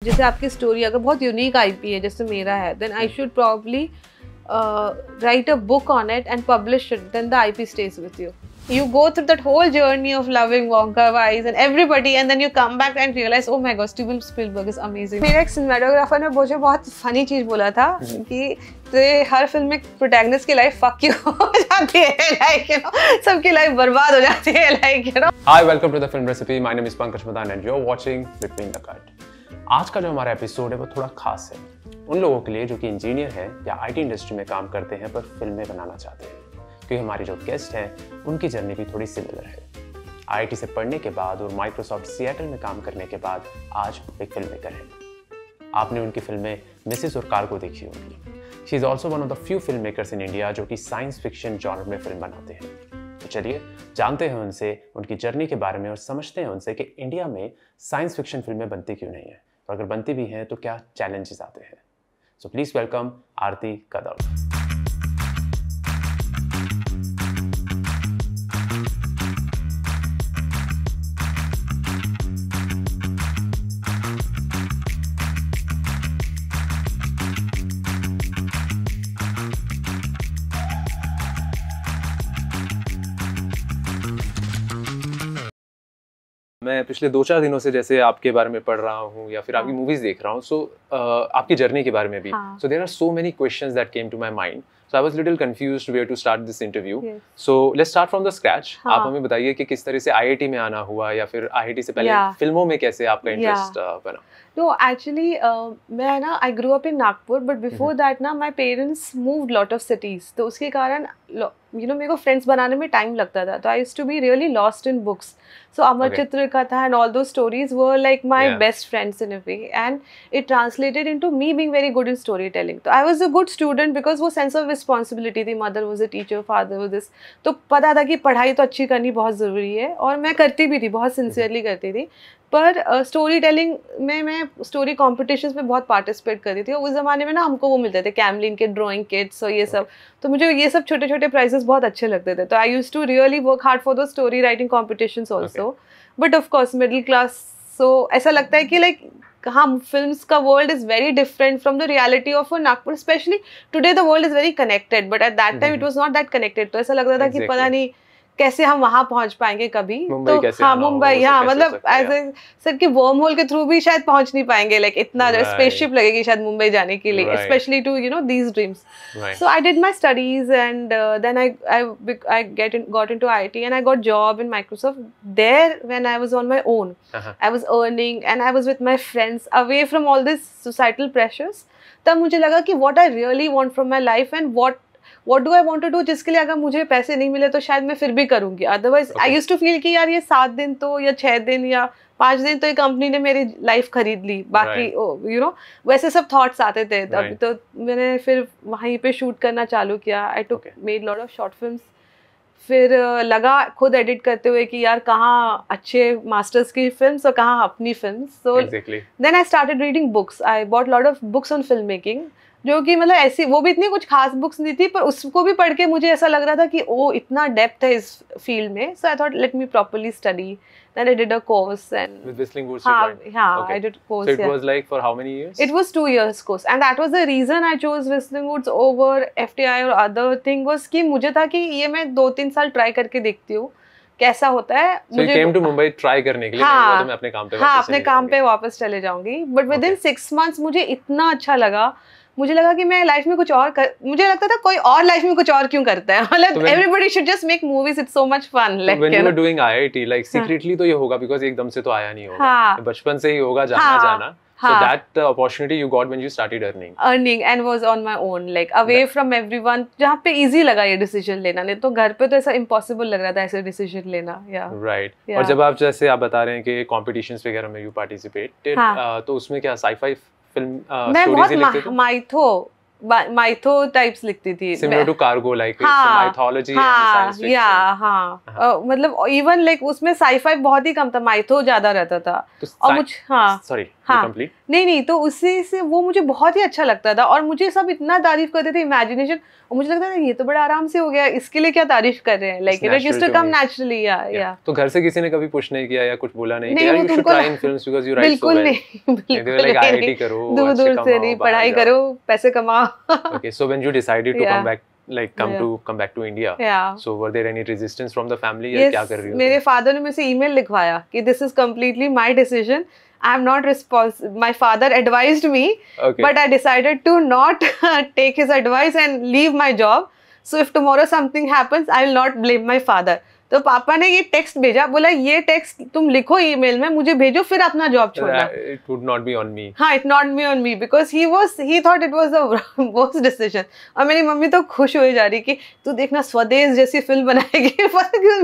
जैसे आपकी स्टोरी अगर बहुत यूनिक आईपी है जैसे मेरा है, then I should probably write a book on it and publish it, then the IP stays with you. You go through that whole journey of loving Wonka Wise and everybody, and then you come back and realize, oh my God, Steven Spielberg is amazing. मेरा एक cinematographer ने मुझे बहुत funny चीज बोला था कि तेरे हर फिल्म में प्रोटैगनिस्ट की लाइफ फक यू हो जाती है, like you know, सबकी लाइफ बर्बाद हो जाती है, like you know. Hi, welcome to the film recipe. My name is Pankaj Madan and you're watching Between the Cut. आज का जो हमारा एपिसोड है वो थोड़ा खास है उन लोगों के लिए जो कि इंजीनियर हैं या आईटी इंडस्ट्री में काम करते हैं पर फिल्में बनाना चाहते हैं, क्योंकि हमारे जो गेस्ट हैं उनकी जर्नी भी थोड़ी सिमिलर है। आईआईटी से पढ़ने के बाद और माइक्रोसॉफ्ट सिएटल में काम करने के बाद आज एक फिल्म मेकर है। आपने उनकी फिल्में मिसेस और कार्गो देखी होंगी। She is also one of the few film makers in India जो कि साइंस फिक्शन जॉनर में फिल्म बनाते हैं। तो चलिए जानते हैं उनसे उनकी जर्नी के बारे में और समझते हैं उनसे कि इंडिया में साइंस फिक्शन फिल्में बनती क्यों नहीं है, और अगर बनती भी हैं तो क्या चैलेंजेस आते हैं। सो प्लीज वेलकम आरती कदम। मैं पिछले 2-4 दिनों से जैसे आपके बारे में पढ़ रहा हूँ या फिर आपकी मूवीज देख रहा हूँ, सो आपकी जर्नी के बारे में भी, so there are so many questions that came to my mind, so I was little confused where to start this interview. So let's start from the scratch. आप हमें बताइए कि किस तरह से आईआईटी में आना हुआ या फिर आईआईटी से पहले फिल्मों में कैसे आपका इंटरेस्ट बना। No, actually, मैं ना I grew up in Nagpur, but before that ना my parents moved lot of cities, तो उसके कारण you know मेरे को friends बनाने में time लगता था, तो I used to be really lost in books. So अमर चित्र कथा and all those stories were like my best friends in a way, and it translated into me being very good in storytelling. तो I was a good student because वो sense of responsibility थी, mother was a teacher, father was this, तो पता था कि पढ़ाई तो अच्छी करनी बहुत ज़रूरी है और मैं करती भी थी, बहुत sincerely करती थी। पर स्टोरी टेलिंग में मैं स्टोरी कॉम्पिटिशन्स में बहुत पार्टिसिपेट कर रही थी, और उस ज़माने में ना हमको वो मिलते थे कैमलिन के ड्राइंग किट्स और ये सब, तो मुझे ये सब छोटे छोटे प्राइजेस बहुत अच्छे लगते थे, तो I used to really work hard for the story writing competitions also. But of course middle class, so ऐसा लगता है कि लाइक हाँ फिल्म्स का world is very different from the reality of Nagpur, specially today the world is very connected, but at that time it was not that connected. तो ऐसा लगता था कि पता नहीं कैसे हम वहाँ पहुँच पाएंगे कभी, तो हाँ मुंबई, हाँ मतलब ऐसे सर कि वर्म होल के थ्रू भी शायद पहुँच नहीं पाएंगे, लाइक इतना स्पेसशिप लगेगी शायद मुंबई जाने के लिए, specially to you know these dreams. So I did my studies and then I got into IIT and I got job in Microsoft. There when I was on my own, I was earning and I was with my friends away from all these societal pressures. तब मुझे लगा कि what I really want from my life and what do I want to do, जिसके लिए अगर मुझे पैसे नहीं मिले तो शायद मैं फिर भी करूँगी। Otherwise I used to feel कि यार ये 7 दिन तो या 6 दिन या 5 दिन तो एक कंपनी ने मेरी लाइफ खरीद ली, बाकी यू नो वैसे सब थॉट्स आते थे तब। तो मैंने फिर वहीं पे शूट करना चालू किया। I took made lot of short films. फिर लगा खुद एडिट करते हुए कि यार कहाँ अच्छे मास्टर्स की फिल्म्स और कहाँ अपनी films. So then I started reading books. I bought lot of books on film making, जो कि मतलब ऐसी वो भी इतनी कुछ खास बुक्स नहीं थी, पर उसको भी पढ़ के मुझे ऐसा लग रहा था कि ओ इतना डेप्थ है इस फील्ड में। So I thought let me properly study, then I did a course and with Whistling Woods I did course. So it was like for how many years? It was 2 years course, and that was the reason I chose Whistling Woods over FTI or other thing, was कि मुझे था कि ये मैं 2-3 साल try करके देखती हूँ कैसा होता है। So you came to Mumbai try करने के लिए, तो मैं अपने काम पे अपने काम पे वापस चले जाऊंगी। बट विद इन 6 months मुझे इतना अच्छा लगा, मुझे लगा कि मैं लाइफ में कुछ और मुझे लगता था कोई और लाइफ में कुछ और क्यों करता है, मतलब everybody should just make movies, it's so much fun. Like when you were doing IIT, like secretly तो ये होगा because एकदम से तो आया नहीं होगा, बचपन से ही होगा जाना। So that opportunity you got when you started earning and was on my own, like away from everyone, जहाँ पे easy लगा ये decision लेना, नहीं तो घर पे तो ऐसा impossible लग रहा था ऐसे decision लेना। Right. और जब आप जैसे आप बता रहे हैं कि competitions वगैरह में you participated, तो उसमें क्या sci-fi film stories लिखते थे? माइथो टाइप्स लिखती थी, similar to Cargo, like mythology and science fiction. मतलब इवन लाइक उसमें साईफाई बहुत ही कम था, माइथो ज्यादा रहता था। और मुझे हाँ नहीं तो उससे से वो मुझे बहुत ही अच्छा लगता था और मुझे सब इतना तारीफ करते थे, इमेजिनेशन, और मुझे लगता था ये तो बड़ा आराम से हो गया, इसके लिए क्या तारीफ कर रहे हैं, like it is to come naturally. या तो घर से किसी ने कभी पुश नहीं किया या कुछ बोला नहीं कि यार you should try in films because you right so well? बिल्कुल नहीं, आईआईटी करो, दूर से नहीं, पढ़ाई करो, पैसे कमाओ। Okay, so when you decided to come back, like come back to India, so were there any resistance from the family? Yes, क्या कर रही हो? मेरे father ने मुझे email लिखवाया कि this is completely my decision, I am not responsible. My father advised me, but I decided to not take his advice and leave my job. So if tomorrow something happens, I will not blame my father. तो पापा ने ये text भेजा, बोला ये text तुम लिखो email में, मुझे भेजो, फिर अपना जॉब छोड़ना। It would not be on me. हाँ, it not be on me because he thought it was the worst decision. और मेरी मम्मी तो खुश हो जा रही कि तू देखना स्वदेश जैसी फिल्म बनाएगी।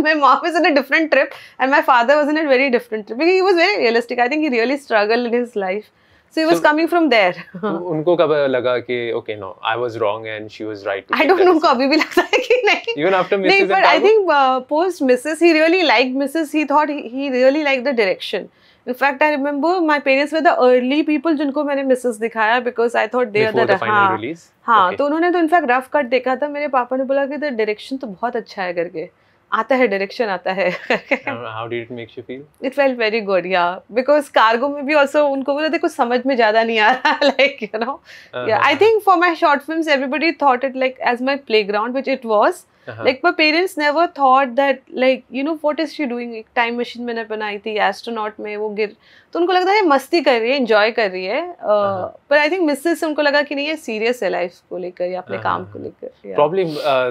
My mom was in a different trip and my father was in a very different trip because he was very realistic. I think he really struggled in his life. So he was coming from there. तो उनको कब लगा कि okay no, I was wrong and she was right? I don't know, उनको अभी भी लगता है कि नहीं. Even after Mrs. नहीं, but I think post Mrs. he really liked Mrs. He thought he really liked the direction. In fact, I remember my parents were the early people जिनको मैंने Mrs. दिखाया because I thought they are the final release. हाँ, तो उन्होंने तो in fact rough cut देखा था, मेरे पापा ने बोला कि the direction तो बहुत अच्छा है करके, आता है डायरेक्शन आता है। How did it make you feel? It felt very good, yeah. Because cargo में भी also उनको बोला था कुछ समझ में ज़्यादा नहीं आ रहा, like you know. Yeah, I think for my short films everybody thought it like as my playground, which it was. Like my parents never thought that like you know what is she doing? एक time machine मैंने बनाई थी, astronaut में वो गिर, तो उनको लगता है मस्ती कर रही है, एंजॉय कर रही है। पर आई थिंक मिसेस से उनको लगा कि नहीं ये सीरियस है लाइफ को लेकर या अपने काम को लेकर। Probably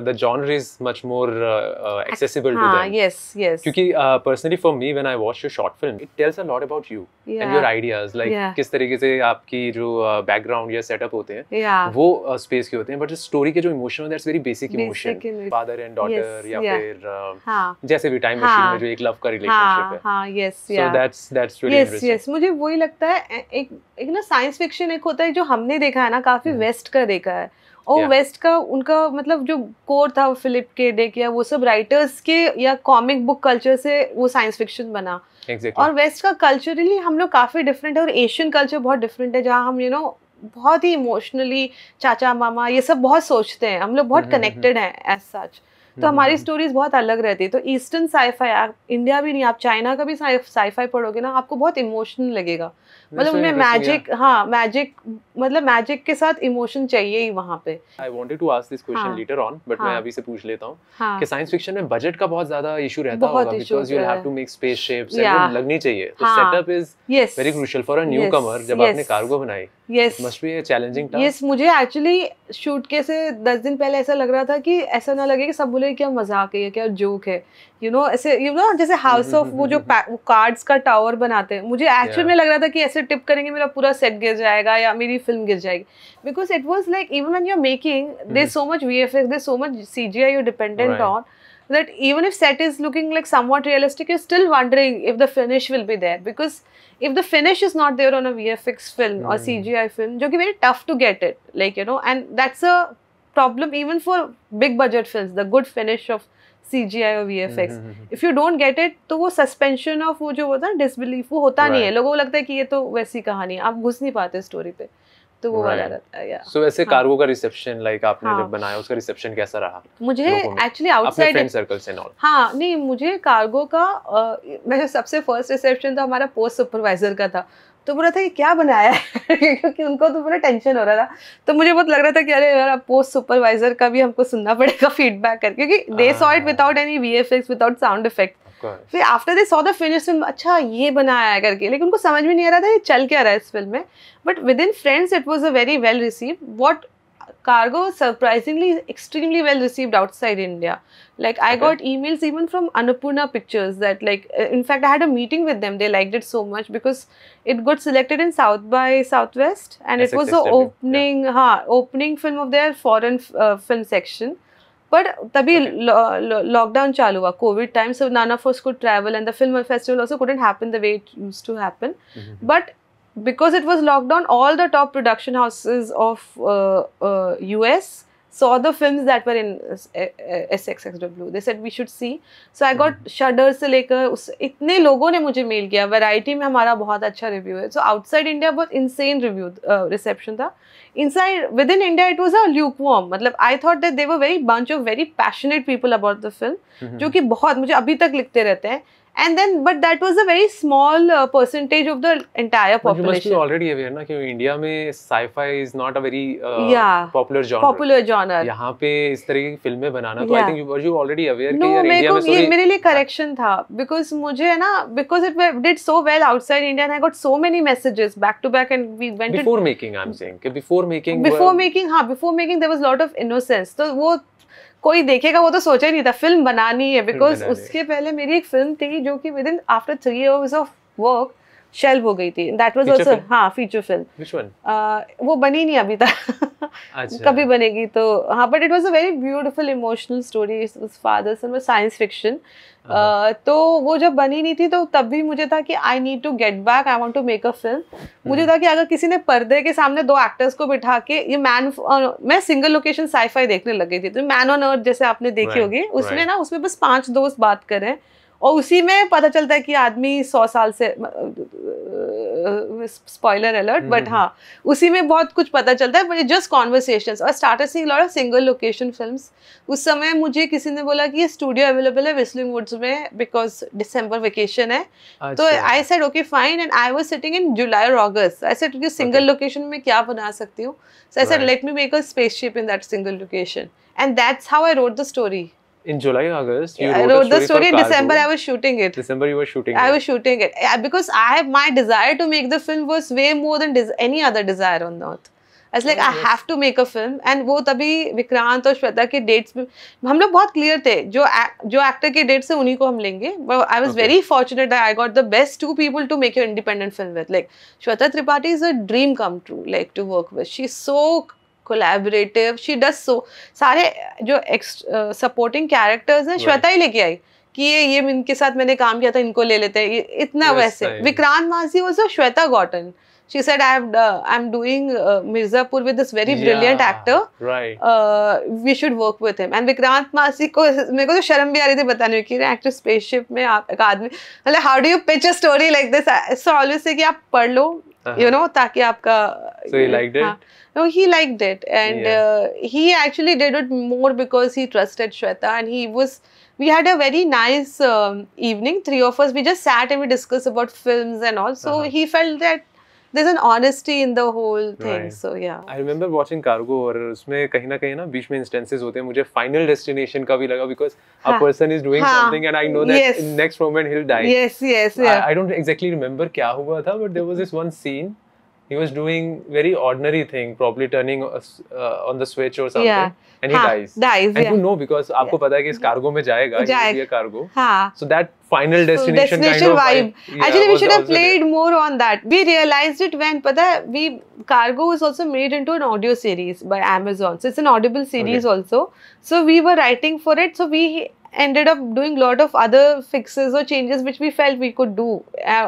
the genre is much more accessible to them. Yes. क्योंकि personally for me when I watch your short film, it tells a lot about you and your ideas, like किस तरीके से आपकी जो background या setup होते हैं वो space के होते हैं, but story के जो emotion that's very basic emotion, father and daughter या फिर जैसे भी टाइम मशीन में जो एक लव का रिलेशनशिप है। So that's really interesting. Yes, मुझे वही लगता है, एक ना साइंस फिक्शन एक होता है जो हमने देखा है ना, काफी वेस्ट का देखा है, और वेस्ट का उनका मतलब जो कोर था वो फिलिप के डिक या वो सब राइटर्स के या कॉमिक बुक कल्चर से वो साइंस फिक्शन बना। और वेस्ट का कल्चरली हम लोग काफी डिफरेंट है और एशियन कल्चर बहुत डिफरेंट है, जहाँ हम यू नो बहुत ही इमोशनली चाचा मामा ये सब बहुत सोचते हैं, हम लोग बहुत कनेक्टेड हैं एज सच, तो हमारी स्टोरीज बहुत अलग रहती है। तो ईस्टर्न साईफाई, इंडिया भी नहीं, आप चाइना का भी साईफाई पढ़ोगे ना आपको बहुत इमोशनल लगेगा, मतलब उनमें मैजिक, हाँ मैजिक, मतलब मैजिक के साथ इमोशन चाहिए ही वहाँ पे। I wanted to ask this question later on, but मैं अभी से पूछ लेता हूँ कि साइंस फिक्शन में बजट का बहुत ज्यादा इशू रहता होगा, because you'll have to make spaceships and वो लगनी चाहिए, तो setup is very crucial for a newcomer। जब आपने कार्गो बनाई, it must be a challenging task। Yes, मुझे एक्चुअली शूट के से 10 दिन पहले ऐसा लग रहा था कि ऐसा ना लगे कि सब बोले क्या मजाक है, क्या जोक है, यू नो ऐसे, यू नो जैसे हाउस ऑफ वो जो कार्ड्स का टावर बनाते हैं, मुझे एक्चुअल में लग रहा था कि ऐसे टिप करेंगे मेरा पूरा सेट गिर जाएगा या मेरी फिल्म गिर जाएगी, because it was like even when you are making there so much VFX, there so much CGI you're dependent on, that even if set is looking like somewhat realistic, you're still wondering if the finish will be there, because if the finish is not there on a VFX film or CGI film, जो कि very tough to get it, like you know, and that's a problem even for big budget films, the good finish of CGI or VFX, if you don't get it, तो वो suspension of वो जो होता है disbelief वो होता नहीं है, लोगों को लगता है कि ये तो वैसी कहानी है, आप घुस नहीं पाते स्टोरी पे, तो वो वाला रहता है। सो वैसे कार्गो का रिसेप्शन, लाइक आपने जब बनाया उसका रिसेप्शन कैसा रहा? मुझे एक्चुअली आउटसाइड फ्रेंड सर्कल से नॉट, हाँ नहीं, मुझे कार्गो का मेरा सबसे फर्स्ट रिसेप्शन था हमारा पोस्ट सुपरवाइजर का था, तो बोला था कि क्या बनाया है क्योंकि उनको तो बड़ा टेंशन हो रहा था, तो मुझे बहुत लग रहा था कि अरे यार पोस्ट सुपरवाइजर का भी हमको सुनना पड़ेगा फीडबैक करके, क्योंकि they saw it without any VFX, without sound effect. फिर after they saw the finish film, अच्छा ये बनाया है करके, लेकिन उनको समझ में नहीं आ रहा था ये चल क्या रहा है इस फिल्म में, but with in friends it was a very well received. What Cargo surprisingly extremely well received outside India. Like I got emails even from Annapurna Pictures that like in fact I had a meeting with them. They liked it so much because it got selected in South by Southwest and it was the opening opening film of their foreign film section. But तभी lockdown चालू हुआ, COVID time, so none of us could travel and the film festival also couldn't happen the way it used to happen. But because it was lockdown, all the top production houses of US, saw the films that were in SXSW. They said we should see. So I got Shudder से लेकर इतने लोगों ने मुझे mail किया. Variety में हमारा बहुत अच्छा रिव्यू है. So outside India बहुत insane review reception था. Inside within India it was a lukewarm. मतलब I thought that they were very bunch of very passionate people about the film, जो कि बहुत मुझे अभी तक लिखते रहते हैं. And then, but that was a very small percentage of the entire population. But you must be already aware ना कि इंडिया में sci-fi is not a very popular genre. Popular genre. यहाँ पे इस तरह की फिल्में बनाना तो I think you already aware कि यार इंडिया में ये मेरे लिए correction था because मुझे है ना because it did so well outside India and I got so many messages back to back and we went before making I'm saying कि before making there was lot of innocence. तो वो कोई देखेगा वो तो सोचा ही नहीं था फिल्म बनानी है बिकॉज उसके पहले मेरी एक फिल्म थी जो कि within after 3 years of work shelved हो गई थी. दैट वाज आल्सो हाँ फीचर फिल्म. Which one? वो बनी नहीं अभी तक. कभी बनेगी तो हाँ. But it was a very beautiful emotional story. Father son was science fiction. तो वो जब बनी नहीं थी तो तब भी मुझे था कि I need to get back, I want to make a film. मुझे था कि अगर किसी ने पर्दे के सामने 2 एक्टर्स को बिठा के ये मैं सिंगल लोकेशन साईफाई देखने लग गई थी. तो मैन ऑन अर्थ जैसे आपने देखी होगी उसमें ना उसमें बस 5 दोस्त बात कर रहे हैं और उसी में पता चलता है कि आदमी 100 साल से स्पॉइलर अलर्ट बट हाँ उसी में बहुत कुछ पता चलता है. बट जस्ट कॉन्वर्सेशंस और started seeing lot of single location films. उस समय मुझे किसी ने बोला कि ये स्टूडियो अवेलेबल है व्हिस्लिंग वुड्स में बिकॉज दिसंबर वेकेशन है. तो I said okay fine and I was sitting in जुलाई और अगस्त. आई सेड सिंगल लोकेशन में क्या बना सकती हूँ. So I said let me make a spaceship in that single location and that's how I wrote the story. In July, August, you I wrote the story. In December, I was shooting it. December, you were shooting it. I was shooting it because my desire to make the film was way more than any other desire on earth. I was like, I have to make a film. And वो तभी विक्रांत और श्वेता के dates में हम लोग बहुत clear थे. जो actor के dates से उन्हीं को हम लेंगे. But I was very fortunate that I got the best 2 people to make your independent film with. Like Shweta Tripathi is a dream come true. Like to work with. She's so collaborative. She does so. सारे जो supporting characters हैं श्वेता ही लेके आई कि ये इनके साथ मैंने काम किया था इनको ले लेते हैं. इतना वैसे विक्रांत मासी also Shweta Gautam. She said I'm doing Mirzapur with this very brilliant actor. Right. We should work with him. And Vikrant मासी को मेरे को तो शर्म भी आ रही थी बताने की एक्टर स्पेसशिप में आप एक आदमी मतलब how do you pitch a story like this? So always say कि आप पढ़ लो you know ताकि आपका. So he liked it? No, he liked it and he actually did it more because he trusted Shweta and we had a very nice evening, 3 of us. We just sat and we discussed about films and all. So he felt that there's an honesty in the whole thing. Right. So yeah. I remember watching Cargo और उसमें कहीं ना बीच में instances होते हैं मुझे Final Destination का भी लगा because a person is doing something and I know that in next moment he'll die. Yes. Yeah. I don't exactly remember क्या हुआ था but there was this one scene. He was doing very ordinary thing, probably turning on the switch or something, and he dies. And you know because आपको पता है कि इस cargo में जाएगा, ये cargo. So that final destination kind of vibe. Actually, we should have played more on that. We realized it when पता है Cargo was also made into an audio series by Amazon. So it's an Audible series also. So we were writing for it. So we ended up doing lot of other fixes or changes which we felt we could do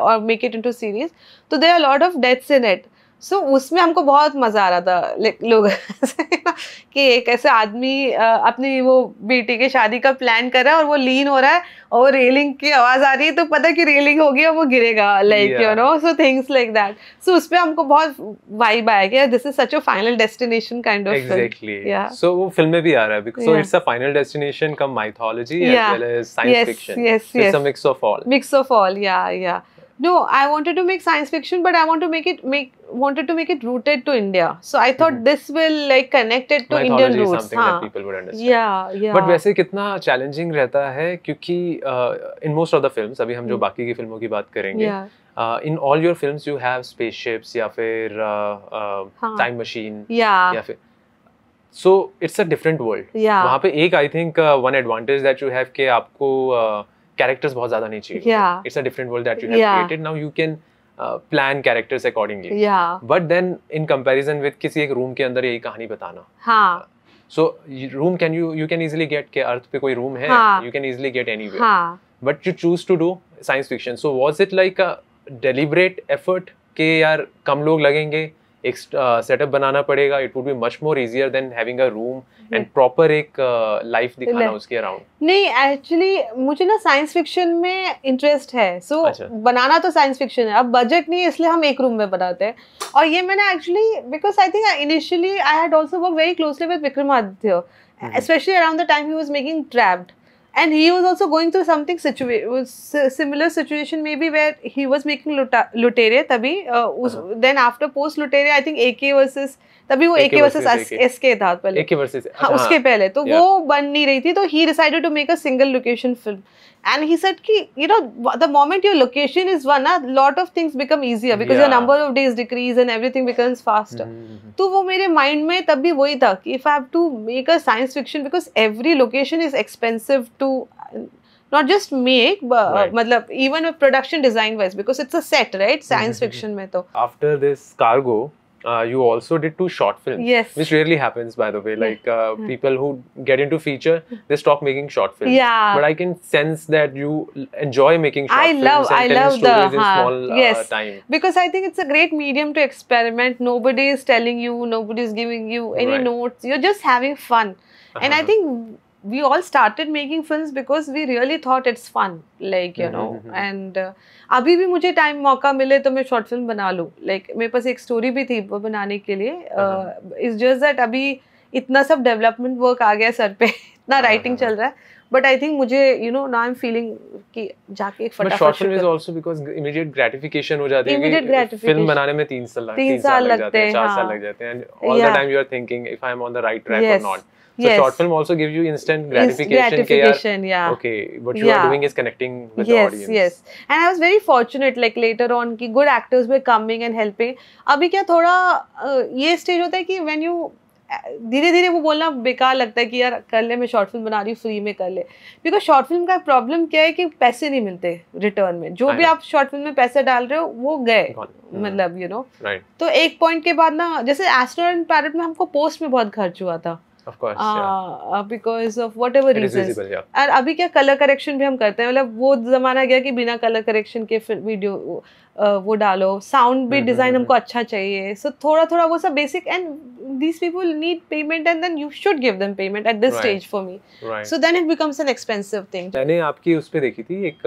or make it into series. So there are a lot of deaths in it. So उसमें हमको बहुत मजा आ रहा था लोग कि एक ऐसे आदमी अपनी वो बेटी के शादी का प्लान कर रहा है और वो लीन हो रहा है और रेलिंग की आवाज आ रही है तो पता कि रेलिंग होगी और वो गिरेगा like you know. So things like that. So उसपे हमको बहुत वाइब आया कि this is such a final destination kind of exactly. So वो फिल्म में भी आ रहा है because it's a final destination cum mythology as well as science fiction. It's a mix of all. या No, I wanted to make science fiction, but I wanted to make it rooted to India. So I thought this will like connect it to Indian roots. Something that people would understand. Yeah. But वैसे कितना challenging रहता है क्योंकि in most of the films अभी हम जो बाकी की फिल्मों की बात करेंगे in all your films you have spaceships या फिर time machine या फिर so it's a different world. वहाँ पे एक I think one advantage that you have कि आपको characters बहुत ज़्यादा नहीं चाहिए. It's a different world that you have created. Now you can plan characters accordingly. But then in comparison with किसी एक room के अंदर यही कहानी बताना. So room you can easily get के अर्थ पे कोई room है. You can easily get anywhere. But you choose to do science fiction. So was it like a deliberate effort कि यार कम लोग लगेंगे एक सेटअप बनाना पड़ेगा. It would be much more easier than having a room and proper एक life दिखाना उसके around. नहीं, एक्चुअली मुझे ना साइंस फिक्शन में इंटरेस्ट है, सो बनाना तो साइंस फिक्शन है. अब बजट नहीं है इसलिए हम एक रूम में बनाते हैं. और ये मैंने actually because I think initially I had also work very closely with Vikramaditya, especially around the time he was making Trapped, and he was also going through something similar situation maybe where he was making Luteria तभी then after post Luteria I think AK versus तभी वो AK versus SK था पहले, AK versus हाँ उसके पहले तो वो बन नहीं रही थी, तो he decided to make a single location film and he said कि you know the moment your location is one, a lot of things become easier because your number of days decrease and everything becomes faster. तो वो मेरे mind में तब भी वही था कि if I have to make a science fiction, because every location is expensive to not just make मतलब even a production design wise, because it's a set, right, science fiction में तो. After this Cargo you also did 2 short films, yes, which rarely happens by the way, like people who get into feature they stop making short films, but I can sense that you enjoy making short films and telling stories in small time, because I think it's a great medium to experiment. Nobody is telling you, nobody is giving you any notes, you're just having fun. And I think we all started making films because we really thought it's fun, like you know, and अभी भी मुझे time मौका मिले तो मैं short film बना लूँ. Like मेरे पास एक स्टोरी भी थी वो बनाने के लिए. इट्स जस्ट दैट अभी इतना सब डेवलपमेंट वर्क आ गया सर पे, इतना राइटिंग चल रहा है, बट आई थिंक मुझे you know now I am feeling कि जाके एक फटाफट. Short film is also because immediate gratification हो जाती है कि फिल्म बनाने में 3 साल लगते हैं, 4 साल लग जाते हैं, and all the time you are thinking if I am on the right track और not. So short film also gives you instant gratification. Yeah. Okay, what you are doing is connecting with the audience. Yes. And I was very fortunate, like later on, कि good actors were coming and helping. अभी क्या थोड़ा ये stage होता है कि when you धीरे धीरे वो बोलना बेकार लगता है कि यार कर ले, मैं शॉर्ट फिल्म बना रही हूँ, फ्री में कर ले. बिकॉज शॉर्ट फिल्म का प्रॉब्लम क्या है कि पैसे नहीं मिलते रिटर्न में. जो भी आप शॉर्ट फिल्म में पैसे डाल रहे हो वो गए, मतलब यू नो. तो एक पॉइंट के बाद ना, जैसे एस्ट्रोनॉट एंड पैरेट में हमको पोस्ट में बहुत खर्च हुआ था. Of course, because of whatever reasons. और अभी क्या कलर करेक्शन भी हम करते हैं, मतलब वो जमाना गया कि बिना कलर करेक्शन के वीडियो वो डालो. साउंड भी डिजाइन हमको अच्छा चाहिए, सो थोड़ा थोड़ा वो सब basic, and these people need payment and then you should give them payment at this stage for me. So then it becomes an expensive thing. मैंने आपकी उस पे देखी थी एक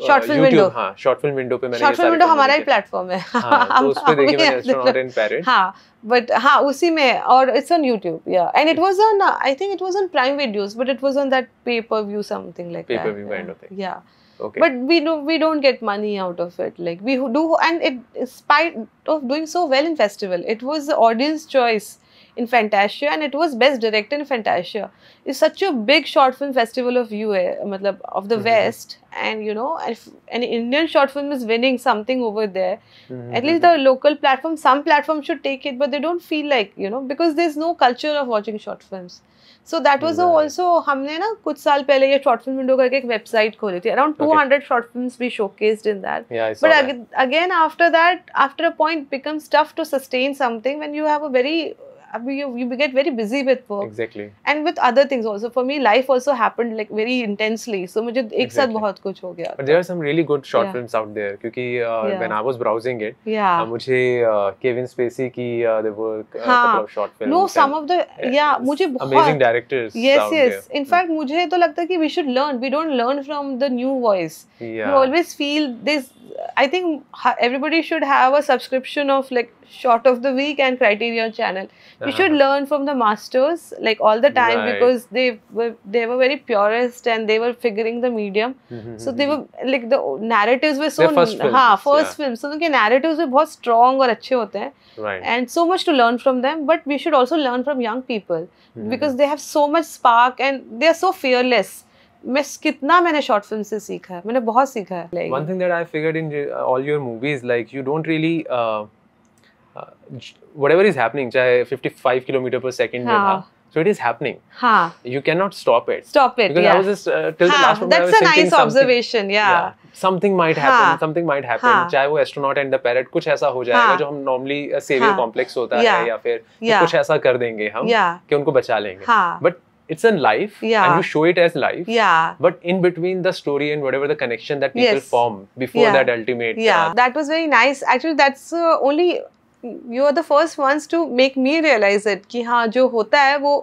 शॉर्ट फिल्म विंडो. हाँ, शॉर्ट फिल्म विंडो पे मैंने शॉर्ट फिल्म विंडो हमारा ही प्लेटफॉर्म है. हाँ, तो उस पे देखी मैंने एस्ट्रोनॉट एंड पैरेट. हाँ, but हाँ उसी में, और it's on YouTube, yeah, and it was on I think it was on Prime Videos, but it was on that pay-per-view something like that. Pay-per-view kind of thing. Yeah. Okay. But we don't get money out of it, like we do, and it, in spite of doing so well in festival, it was the audience choice in Fantasia, and it was best director in Fantasia. It's such a big short film festival of matlab of the West, and you know, if an Indian short film is winning something over there, at least the local platform, some platforms should take it, but they don't feel like, you know, because there's no culture of watching short films. So that was also, हमने ना कुछ साल पहले ये short film window करके एक website खोली थी. Around 200 short films we showcased in that. Yeah, I saw but that. Again after that, after a point, it becomes tough to sustain something when you have a very you get very busy with work. Exactly. And with other things also. For me, life also happened like very intensely. So मुझे एक साथ बहुत कुछ हो गया. But there are some really good short films out there. क्योंकि when I was browsing it, मुझे Kevin Spacey की there were a couple of short films. No, some of the मुझे बहुत amazing directors. Yes. In fact, मुझे तो लगता है कि we should learn. We don't learn from the new voice. We always feel this. I think everybody should have a subscription of like Short of the Week and Criterion channel. We should learn from the masters like all the time, because they were very purist and they were figuring the medium. So they were like, the narratives were so first film. So उनके narratives were बहुत strong और अच्छे होते हैं. And so much to learn from them. But we should also learn from young people, because they have so much spark and they are so fearless. कितना मैंने short film से सीखा है, मैंने बहुत सीखा है. Like, one thing that I figured in all your movies, like you don't really whatever is happening, चाहे 55 किलोमीटर per second में था, so it is happening. You cannot stop it. Because I was just till the last moment, that's a nice observation. Something might happen. चाहे वो astronaut and the parrot कुछ ऐसा हो जाएगा जो हम नॉर्मली सेवियर कॉम्प्लेक्स होता है, या फिर कुछ ऐसा कर देंगे हम कि उनको बचा लेंगे. But it's in life, and you show it as life. But in between the story and whatever the connection that people form before that ultimate. That was very nice. Actually, that's only you are the first ones to make me realize it कि हाँ जो होता है वो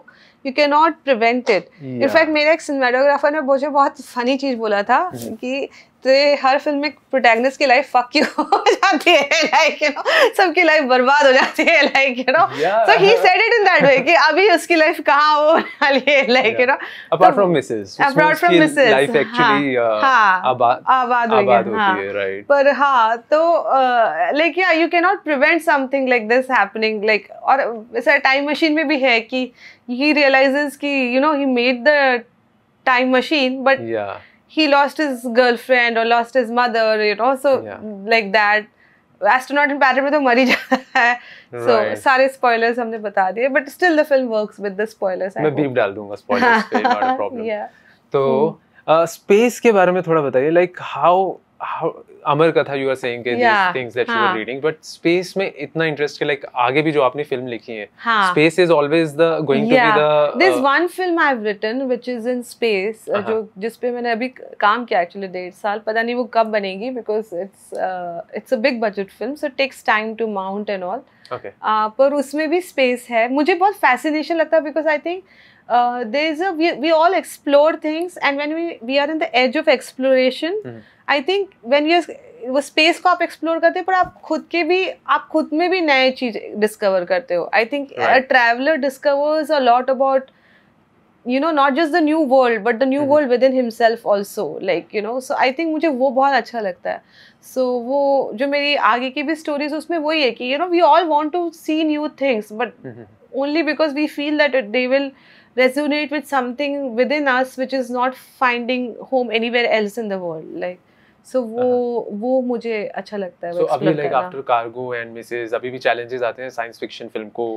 you cannot prevent it. In fact मेरा एक cinematographer ने मुझे बहुत फनी चीज बोला था कि तेरे हर फिल्म में प्रोटैगनिस्ट की लाइफ फक यू हो जाती है, लाइक यू नो सबकी लाइफ बर्बाद हो जाती है, like you know so he said it in that way कि अभी उसकी लाइफ कहाँ हो वाली है, like you know apart from Mrs life actually आबाद होती है, राइट. पर हाँ तो लाइक या you can not prevent something like this happening, like और वैसा टाइम मशीन में भी है कि he realizes कि you know he made the time machine but he lost his girlfriend or lost his mother, you know, so like that. Astronaut in Pattern में तो मर ही जाता है, so सारे spoilers हमने बता दिए, but still the film works with the spoilers. मैं बीप डाल दूंगा spoilers पे, not a problem. तो space के बारे में थोड़ा बताइए, like how अमर कथा you are saying कि these things that you were reading, but space में इतना interest के like आगे भी जो आपने film लिखी है, space is always the going to be the. There's one film I've written which is in space, जो जिस पे मैंने अभी काम किया actually 1.5 साल, पता नहीं वो कब बनेगी because it's a big budget film so it takes time to mount and all. Okay. पर उसमें भी space है, मुझे बहुत fascination लगता है because I think there's a we all explore things and when we are in the edge of exploration. I think when you वो space को आप एक्सप्लोर करते हो पर आप खुद में भी नए चीज डिस्कवर करते हो. I think a traveller discovers a lot about you know not just the new world but the new world within himself also, like you know, so I think मुझे वो बहुत अच्छा लगता है. so वो जो मेरी आगे की भी स्टोरीज उसमें वही है कि you know we all want to see new things but only because we feel that they will resonate with something within us which is not finding home anywhere else in the world, like so वो मुझे अच्छा लगता है. so अभी like after Cargo and Mrs. अभी भी challenges आते हैं साइंस फिक्शन फिल्म को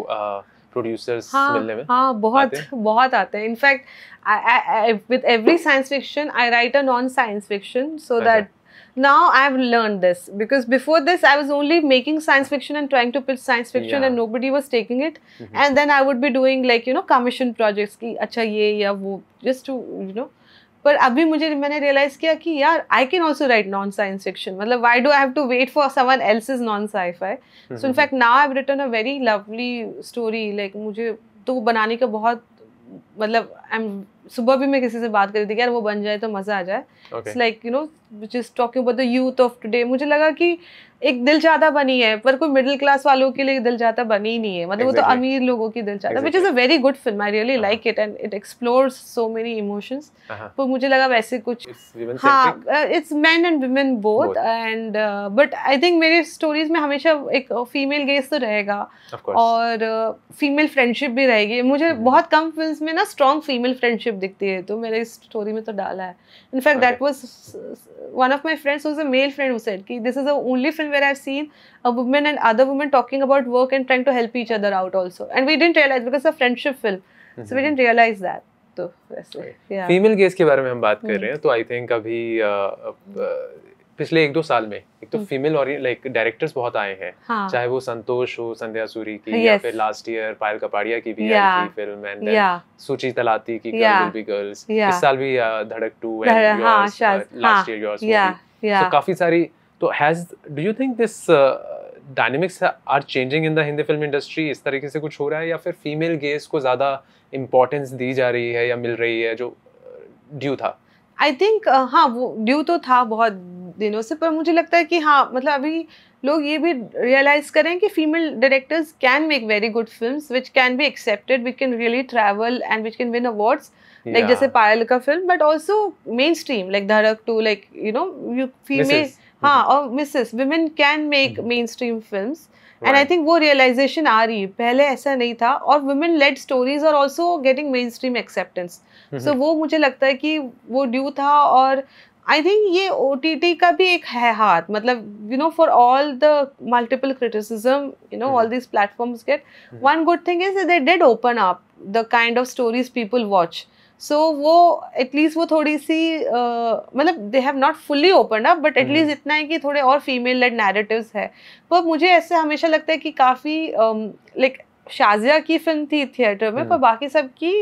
प्रोड्यूसर्स मिलने में? हाँ बहुत आते हैं. In fact with every science fiction I write a non-science fiction so that now I have learned this because before this I was only making science fiction and trying to pitch science fiction and nobody was taking it and then I would be doing like you know commission projects कि अच्छा ये या वो just to you know. पर अभी मैंने realize किया कि यार I can also write non-science fiction, मतलब why do I have to wait for someone else's non-sci-fi? So in fact now I've written a very lovely story, like मुझे तो बनाने का बहुत मतलब सुबह भी मैं किसी से बात करी थी कि यार वो बन जाए तो मजा आ जाए. It's like you know which is talking about the youth of today. मुझे लगा कि एक दिल चाहता बनी है पर कोई मिडिल क्लास वालों के लिए दिल चाहता बनी नहीं है, मतलब वो तो अमीर लोगों की दिल चाहता, which is a very good film. I really like it and it explores so many emotions. तो मुझे लगा वैसे कुछ हाँ it's men and women both and but I think मेरे स्टोरीज में हमेशा एक फीमेल गेज तो रहेगा और फीमेल फ्रेंडशिप भी रहेगी. मुझे बहुत कम फिल्म्स में ना स्ट्रॉन्ग फीमेल फ्रेंडशिप दिखती है तो मेरे स्टोरी में तो डाला है. In fact that was one of my friends was a male friend who said कि this is the only film where I've seen a woman and other women talking about work and trying to help each other out also, and we didn't realize because it's a friendship film so we didn't realize that. तो वैसे female gauge के बारे में हम बात कर रहे हैं तो आई थिंक अभी पिछले 1-2 साल में एक तो फीमेल और लाइक डायरेक्टर्स बहुत आए हैं, चाहे वो संतोष हो संध्या सूरी की या फिर लास्ट ईयर पायल कपाड़िया की भी आई थी फिल्म एंड देन सुची तलाती की गर्ल विल बी गर्ल्स, इस साल भी Dhadak 2 and yours last year yours movie. So काफी सारी तो do you think this dynamics are changing in the Hindi film industry? इस तरीके से कुछ हो रहा है या फिर फीमेल गेज को ज्यादा इम्पोर्टेंस दी जा रही है या मिल रही है जो ड्यू था? आई थिंक हाँ वो ड्यू तो था बहुत दिनों से, पर मुझे लगता है कि हाँ मतलब अभी लोग ये भी रियलाइज करें कि female directors can make very good films which can be accepted, we can really travel and which can win awards, like जैसे पायल का film but also main stream like Dhadak 2, like you know you female हाँ और Mrs women can make main stream films and I think वो realisation आ रही है, पहले ऐसा नहीं था और women led stories are also getting main stream acceptance. So वो मुझे लगता है कि वो ड्यू था और आई थिंक ये OTT का भी एक है हाथ, मतलब you know for all the multiple criticism you know all this platforms get, one good thing is they did open up the kind of stories people watch. So वो at least वो थोड़ी सी मतलब they have not fully open up but at least इतना है कि थोड़े और फीमेल लेड नैरेटिव्स है. पर मुझे ऐसे हमेशा लगता है कि काफ़ी लाइक शाजिया की फिल्म थी थिएटर में, पर बाकी सब की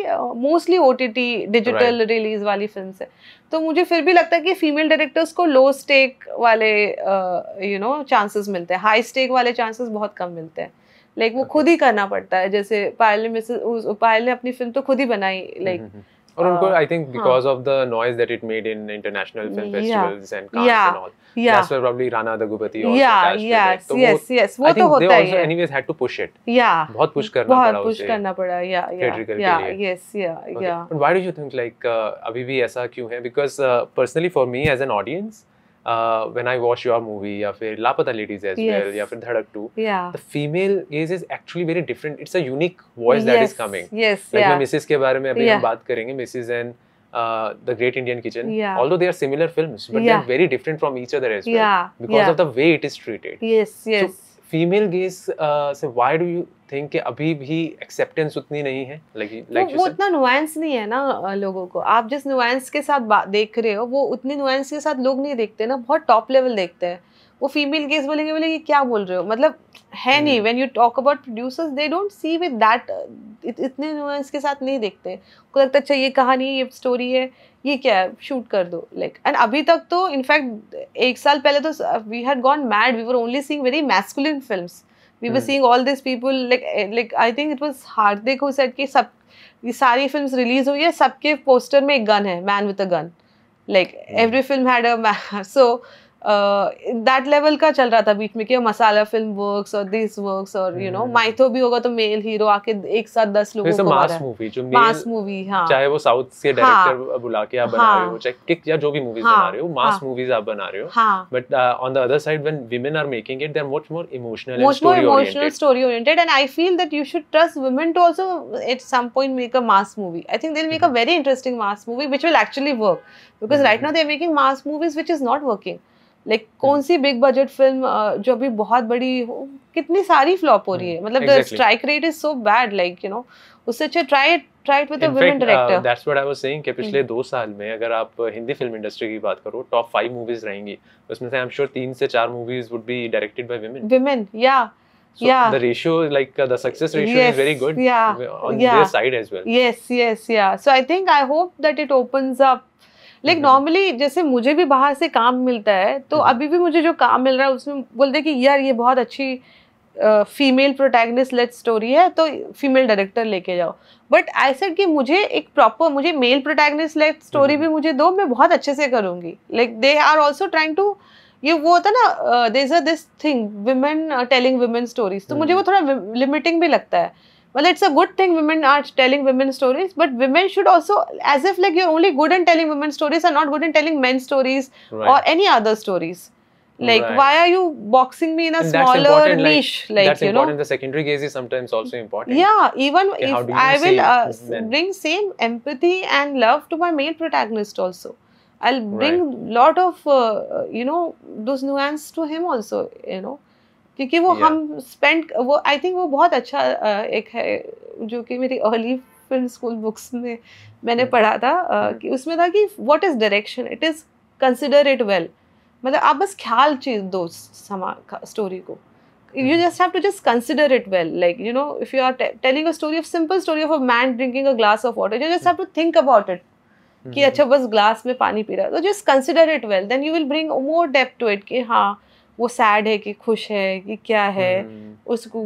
मोस्टली OTT डिजिटल रिलीज वाली फिल्म है। तो मुझे फिर भी लगता है कि फीमेल डायरेक्टर्स को लो स्टेक वाले चांसेस मिलते हैं, हाई स्टेक वाले चांसेस बहुत कम मिलते हैं। लाइक वो खुद ही करना पड़ता है, जैसे पायल ने अपनी फिल्म तो खुद ही बनाई, लाइक और उनको I think because of the noise that it made in international film festivals and Cannes and all, that's where probably Rana Daggubati also attached with it. Yes, वो तो होता है। I think they also anyways had to push it. बहुत push करना पड़ा उसे। बहुत push करना पड़ा, yes, yeah. But why do you think like अभी भी ऐसा क्यों है? Because personally for me as an audience, when I watch your movie या फिर लापता ladies as well या फिर धड़क 2, the female gaze is actually very different. It's a unique voice that is coming. Like मैं Mrs. के बारे में अभी हम बात करेंगे, Mrs. and The Great Indian Kitchen. Although they are similar films, but they are very different from each other as well because of the way it is treated. Yes. So female gaze से why do you think कि अभी भी acceptance उतनी नहीं है? Like you said. वो उतना nuance नहीं है ना लोगों को। आप जिस nuance के साथ देख रहे हो, वो उतनी nuance के साथ लोग नहीं देखते ना, बहुत top level देखते हैं। वो फीमेल गेज बोलेंगे ये क्या बोल रहे हो, मतलब है नहीं। When you talk about producers they don't see with that, इतने नुआंस के साथ नहीं देखते। उनको लगता है अच्छा ये कहानी, ये स्टोरी है, ये क्या है, शूट कर दो। लाइक एंड अभी तक तो इनफैक्ट 1 साल पहले तो we had gone mad, we were only seeing very masculine films, we were seeing all this people like I think it was Hardik who said कि सब ये सारी फिल्म्स रिलीज हुई है, सबके पोस्टर में एक गन है, man with a gun, like every film had a so that level का चल रहा था बीच में कि मसाला फिल्म वर्क्स और दिस वर्क्स और यू नो माइथो भी होगा तो मेल हीरो आके एक साथ 10 लोगों को मार रहा है। मास मूवी, हाँ, चाहे वो साउथ के डायरेक्टर बुला के आप बना रहे हो, चाहे किक या जो भी मूवीज बना रहे हो, मास मूवीज आप बना रहे हो, but on the other side when women are making it, they're much more emotional and story oriented, and I feel that you should trust women to also at some point make a mass movie. I think they'll make a very interesting mass movie which will actually work, because right now they're making mass movies which is not working. Like कौन सी big budget film जो अभी बहुत बड़ी हो, कितनी सारी flop हो रही है, मतलब the strike rate is so bad, like you no, उससे अच्छा try it with a women director. That's what I was saying कि पिछले 2 साल में अगर आप हिंदी फिल्म इंडस्ट्री की बात करो, टॉप 5 मूवीज रहेंगी, उसमें से आई एम श्योर 3 से 4 movies would be directed by women. So the ratio, like the success ratio is very good on their side as well. Yes. So I think, I hope that it opens up. Like normally जैसे मुझे भी बाहर से काम मिलता है, तो अभी भी मुझे जो काम मिल रहा है उसमें बोलते कि यार ये बहुत अच्छी फीमेल प्रोटैगनिस्ट लेड स्टोरी है, तो फीमेल डायरेक्टर लेके जाओ। बट आई सेड कि मुझे एक प्रॉपर, मुझे मेल प्रोटैगनिस्ट लेड स्टोरी भी मुझे दो, मैं बहुत अच्छे से करूँगी। Like they are also trying to, ये वो होता ना, there is this thing women telling women stories, तो मुझे वो थोड़ा लिमिटिंग भी लगता है। Well, it's a good thing women are telling women stories, but women should also, as if like you're only good in telling women stories and not good in telling men stories or any other stories. Like, why are you boxing me in a smaller niche? Like, that's important. The secondary gaze is sometimes also important. Yeah, even if I will bring same empathy and love to my male protagonist also. I'll bring lot of, those nuance to him also, क्योंकि वो हम spend, वो आई think वो बहुत अच्छा एक है जो कि मेरी अर्ली फिल्म स्कूल बुक्स में मैंने पढ़ा था, कि उसमें था कि what is direction, it is consider it well, मतलब आप बस ख्याल चीज दो स्टोरी को, you just have to just consider it well, like if you are telling a story of simple story of a man drinking a glass of water, you just have to think about it कि अच्छा बस glass में पानी P रहा है, तो just consider it well, then you will bring more depth to it कि हाँ वो सैड है कि खुश है कि क्या है, उसको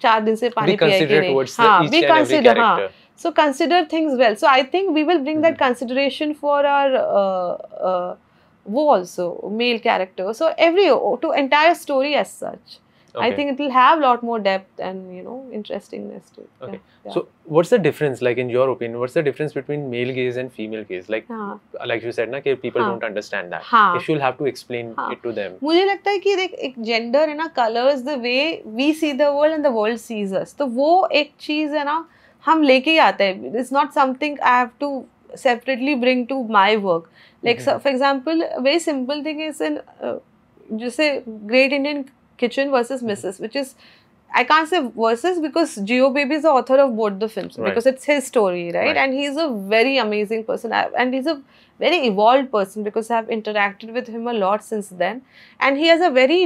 4 दिन से पानी पिया कि नहीं, हाँ we consider, हाँ, so consider things well. So I think we will bring that consideration for our वो also male character, so to entire story as such. I think it will have a lot more depth and interestingness to it. Okay. Yeah. So what's the difference, like in your opinion, what's the difference between male gaze and female gaze? Like you said ना कि people don't understand that. If you'll have to explain it to them. मुझे लगता है कि एक gender है ना, colors the way we see the world and the world sees us. तो वो एक चीज़ है ना, हम लेके ही आते हैं. It's not something I have to separately bring to my work. Like for example, a very simple thing is in जैसे Great Indian Kitchen versus Mrs., which is, I can't say versus because Geo Baby is the author of both the films, because it's his story, right? And he's a very amazing person, and he's a very evolved person because I've interacted with him a lot since then, and he has a very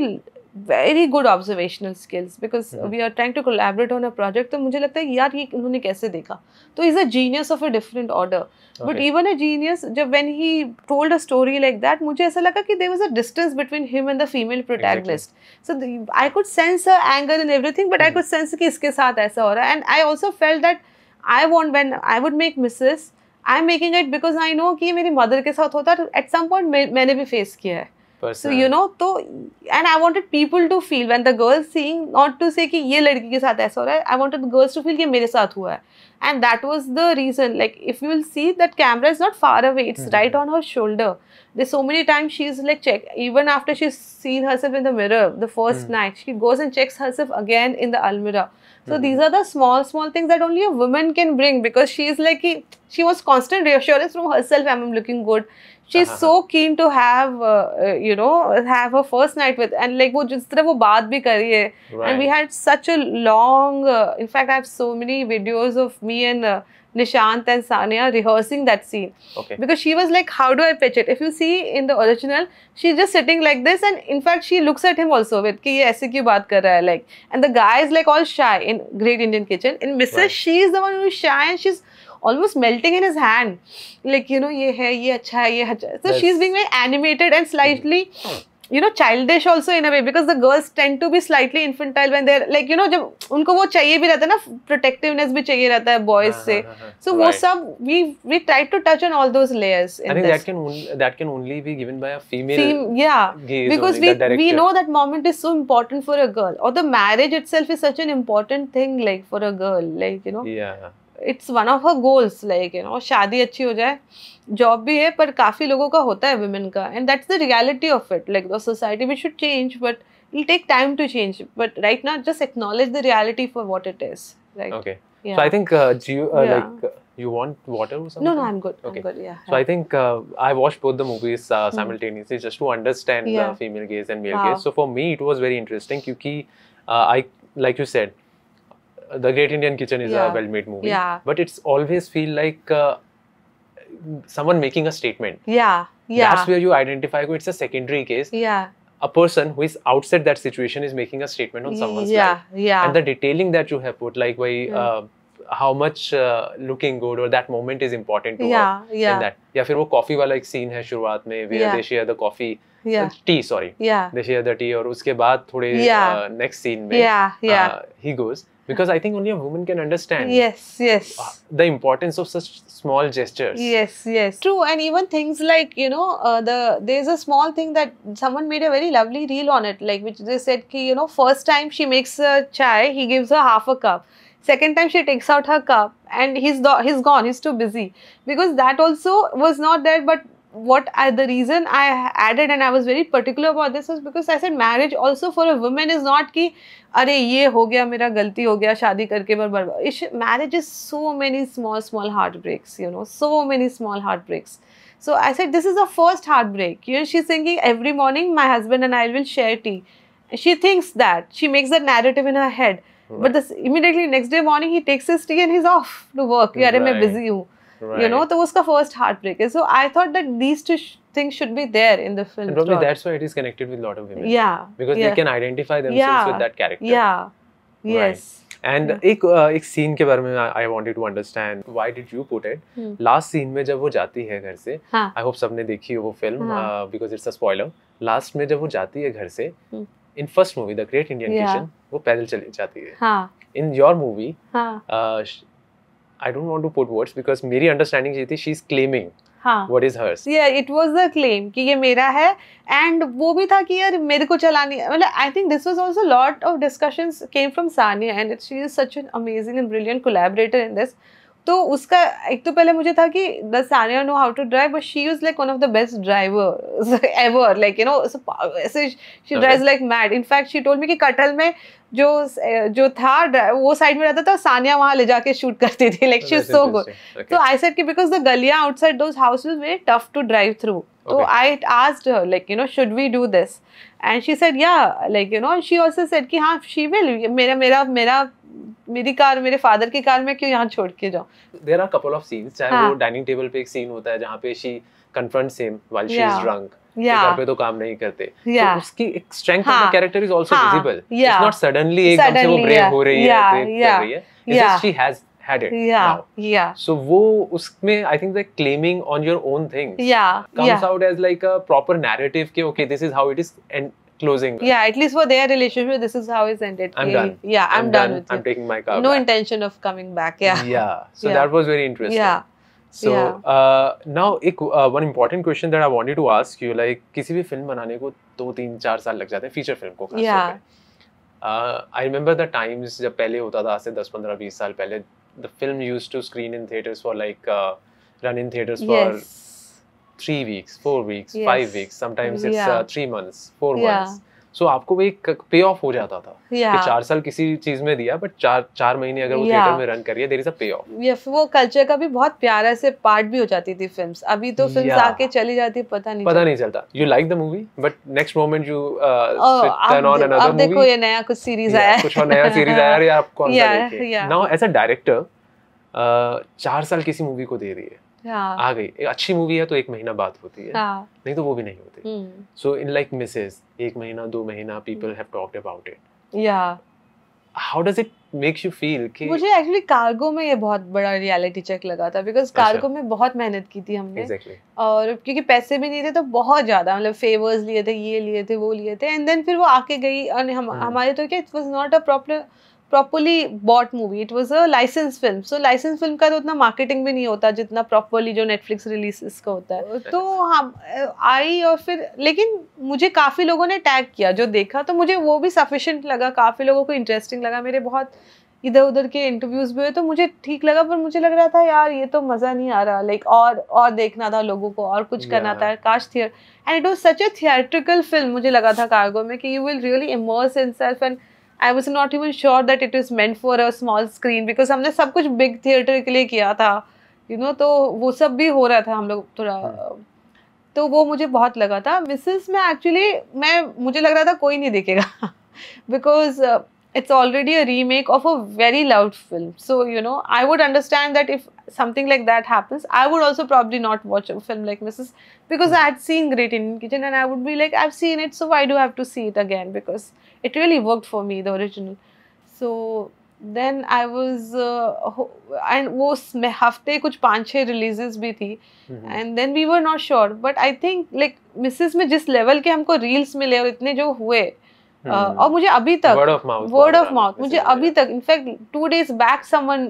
very good observational skills because we are trying to collaborate on a project. तो मुझे लगता है यार ये उन्होंने कैसे देखा. तो he's a genius of a different order. But even a genius, जब when he told a story like that, मुझे ऐसा लगा कि there was a distance between him and the female protagonist. So I could sense her anger and everything, but I could sense कि इसके साथ ऐसा हो रहा है. And I also felt that I want, when I would make Mrs., I'm making it because I know कि ये मेरी mother के साथ होता है. At some point मैंने भी face किया है. So you know, तो and I wanted people to feel when the girls seeing, not to say कि ये लड़की के साथ ऐसा हो रहा है. I wanted the girls to feel कि मेरे साथ हुआ है. And that was the reason. Like if you will see, that camera is not far away. It's right on her shoulder. There's so many times she's like check. Even after she's seen herself in the mirror the first night, she goes and checks herself again in the almirah. So these are the small things that only a woman can bring, because she's like, she wants constant reassurance from herself. I'm looking good. She's so keen to have, you know, have her first night with, and like वो जिस तरह वो बात भी करी है, and we had such a long. In fact, I have so many videos of me and Nishant and Sania rehearsing that scene. Okay. Because she was like, how do I pitch it? If you see in the original, she's just sitting like this, and in fact she looks at him also with कि ये ऐसे क्यों बात कर रहा है, like, and the guy is like all shy in Great Indian Kitchen. In Mrs. She is the one who is shy, and she's almost melting in his hand, like, you know, ये है, ये अच्छा है, ये अच्छा. So she's being very animated and slightly, you know, childish also in a way, because the girls tend to be slightly infantile when they're like, you know, जब उनको वो चाहिए भी रहता है ना, protectiveness भी चाहिए रहता है boys से. So वो सब we tried to touch on all those layers. I think that can only be given by a female. Yeah, because we know that moment is so important for a girl, or the marriage itself is such an important thing, like for a girl, like, you know. Yeah. It's one of her goals, like, you know, शादी अच्छी हो जाए, job भी है, पर काफी लोगों का होता है women का, and that's the reality of it. Like the society, we should change, but it'll take time to change. But right now, just acknowledge the reality for what it is. Right. Okay. Yeah. So I think like you want water or something? No, I'm good. Okay. I'm good. Yeah. So I think I watched both the movies simultaneously just to understand the female gaze and male gaze. So for me, it was very interesting क्योंकि I, like you said, The Great Indian Kitchen is a well-made movie. Yeah. But it's always feel like someone making a statement. Yeah. Yeah. That's where you identify it's a secondary case. Yeah. A person who is outside that situation is making a statement on someone's life. Yeah. And the detailing that you have put, like how much looking good or that moment is important to her. In that. या फिर वो coffee वाला एक scene है शुरुआत में where they share the coffee. Tea, sorry. Yeah. They share the tea और उसके बाद थोड़े next scene में he goes. Because I think only a woman can understand. Yes. The importance of such small gestures. Yes. True, and even things like, you know, there's a small thing that someone made a very lovely reel on it, like which they said कि, you know, first time she makes a chai, he gives her half a cup. Second time she takes out her cup, and he's gone. He's too busy. Because that also was not there, but the reason I added, and I was very particular about this, was because I said marriage also for a woman is not कि अरे ये हो गया, मेरा गलती हो गया, शादी करके बर्बाद. Marriage is so many small heartbreaks, you know, so many small heartbreaks. So I said this is the first heartbreak. You know, she's thinking every morning my husband and I will share tea. She thinks that, she makes that narrative in her head. Right. But immediately next day morning he takes his tea and he's off to work. यारे मैं busy हूँ. You know, तो उसका first heartbreak is. So I thought that these two things should be there in the film. And probably that's why it is connected with a lot of women. Yeah. Because they can identify themselves with that character. Yeah. Yes. And एक scene के बारे में I wanted to understand why did you put it? Last scene में जब वो जाती है घर से, I hope सबने देखी हो वो film because it's a spoiler. Last में जब वो जाती है घर से, in first movie The Great Indian Kitchen, वो पैदल चली जाती है. In your movie, I don't want to put words because मेरी understanding ये थी she's claiming what is hers. Yeah, it was the claim कि ये मेरा है, and वो भी था कि यार मेरे को चलानी है. मतलब I think this was also a lot of discussions came from Sania, and she is such an amazing and brilliant collaborator in this. तो उसका एक तो पहले मुझे था कि does Sania know how to drive, but she was like one of the best drivers ever, like, you know, she drives like mad. In fact, she told me कि कटहल में जो था वो साइड में रहता था, सानिया वहाँ ले जाके शूट करती थी, like she was so good. So I said कि because the गलियाँ outside those houses were very tough to drive through. So I asked her, like, you know, should we do this? And she said yeah, like, you know, and she also said कि हाँ she will. मेरी car, मेरे father की car में क्यों यहाँ छोड़ के जाऊँ. There are a couple of scenes, चाहे वो डाइनिंग टेबल पे एक सीन होता है जहाँ पे she confronts him while she is drunk. घर पे तो काम नहीं करते, तो उसकी एक strength of the character is also visible, it's not suddenly एकदम से वो ब्रेव हो रही है, ब्रेव कर रही है, it's just she has had it now. So वो उसमें I think the claiming on your own things comes out as like a proper narrative कि okay this is how it is and closing. Yeah, at least for their relationship this is how it's ended. I'm done. Yeah, I'm done with I'm taking my car no back. intention of coming back. Yeah. So that was very interesting. So now एक one important question that I wanted to ask you, like किसी भी film बनाने को 2-3-4 साल लग जाते हैं, feature film को खास तौर पे. I remember the times जब पहले होता था, आज से 10-15-20 साल पहले, the film used to screen in theaters for like run in theaters for 3 weeks, 4 weeks, 5 weeks, sometimes it's 3 months, 4 months. So आपको वो एक पे ऑफ हो जाता था कि 4 साल किसी चीज में दिया, बट 4 महीने अगर वो थिएटर में रन करिए, there is a payoff. वो कल्चर का भी बहुत प्यारा से पार्ट भी हो जाती थी फिल्म्स. अभी तो फिल्म्स आके चली जाती, पता नहीं चलता. You like the movie, but next moment you turn on another movie. अब देखो ये नया कुछ सीरीज आया है, कुछ और नया सीरीज आया है, या आप कौन सा देखें. Now as a director 4 साल किसी मूवी को दे दिए, आ गई, एक अच्छी मूवी है तो 1 महीना बाद होती है, नहीं तो वो भी नहीं होती. So in like Mrs. 1 महीना 2 महीना people have talked about it. How does it makes you feel कि मुझे एक्चुअली कार्गो में ये बहुत बड़ा रियलिटी चेक लगा था, बिकॉज कार्गो में बहुत मेहनत की थी हमने. Exactly. और क्योंकि पैसे भी नहीं थे तो बहुत ज्यादा, मतलब फेवर्स लिए थे, ये लिए थे, वो लिए थे, एंड देन फिर वो आके गई. और हमारे तो क्या, it was not a properly bought movie, it was a licensed film. So licensed film का तो उतना marketing भी नहीं होता जितना properly जो Netflix releases का होता है. तो हम आई, और फिर लेकिन मुझे काफ़ी लोगों ने टैग किया, जो देखा तो मुझे वो भी sufficient लगा, काफ़ी लोगों को interesting लगा. मेरे बहुत इधर उधर के इंटरव्यूज भी हुए तो मुझे ठीक लगा, पर मुझे लग रहा था यार ये तो मज़ा नहीं आ रहा, लाइक और देखना था लोगों को, और कुछ करना था, काश theatre. And it was such a theatrical film मुझे लगा था कार्गो में कि you will really immerse himself. And I was not even sure that it was meant for a small screen, because हमने सब कुछ big theater के लिए किया था, you know, तो वो सब भी हो रहा था हम लोग थोड़ा. तो वो मुझे बहुत लगा था. मिसेस में एक्चुअली मुझे लग रहा था कोई नहीं देखेगा, because it's already a remake of a very loved film. So you know, I would understand that if something like that happens, I would also probably not watch a film like Mrs. because I had seen Great Indian Kitchen and I would be like, I've seen it, so why do I have to see it again? Because it really worked for me, the original. So then I was and वो हफ्ते कुछ 5-6 releases भी थी, and then we were not sure, but I think like Mrs. में जिस level के हमको reels मिले और इतने जो हुए, और मुझे अभी तक word of mouth मुझे अभी तक, in fact 2 days back someone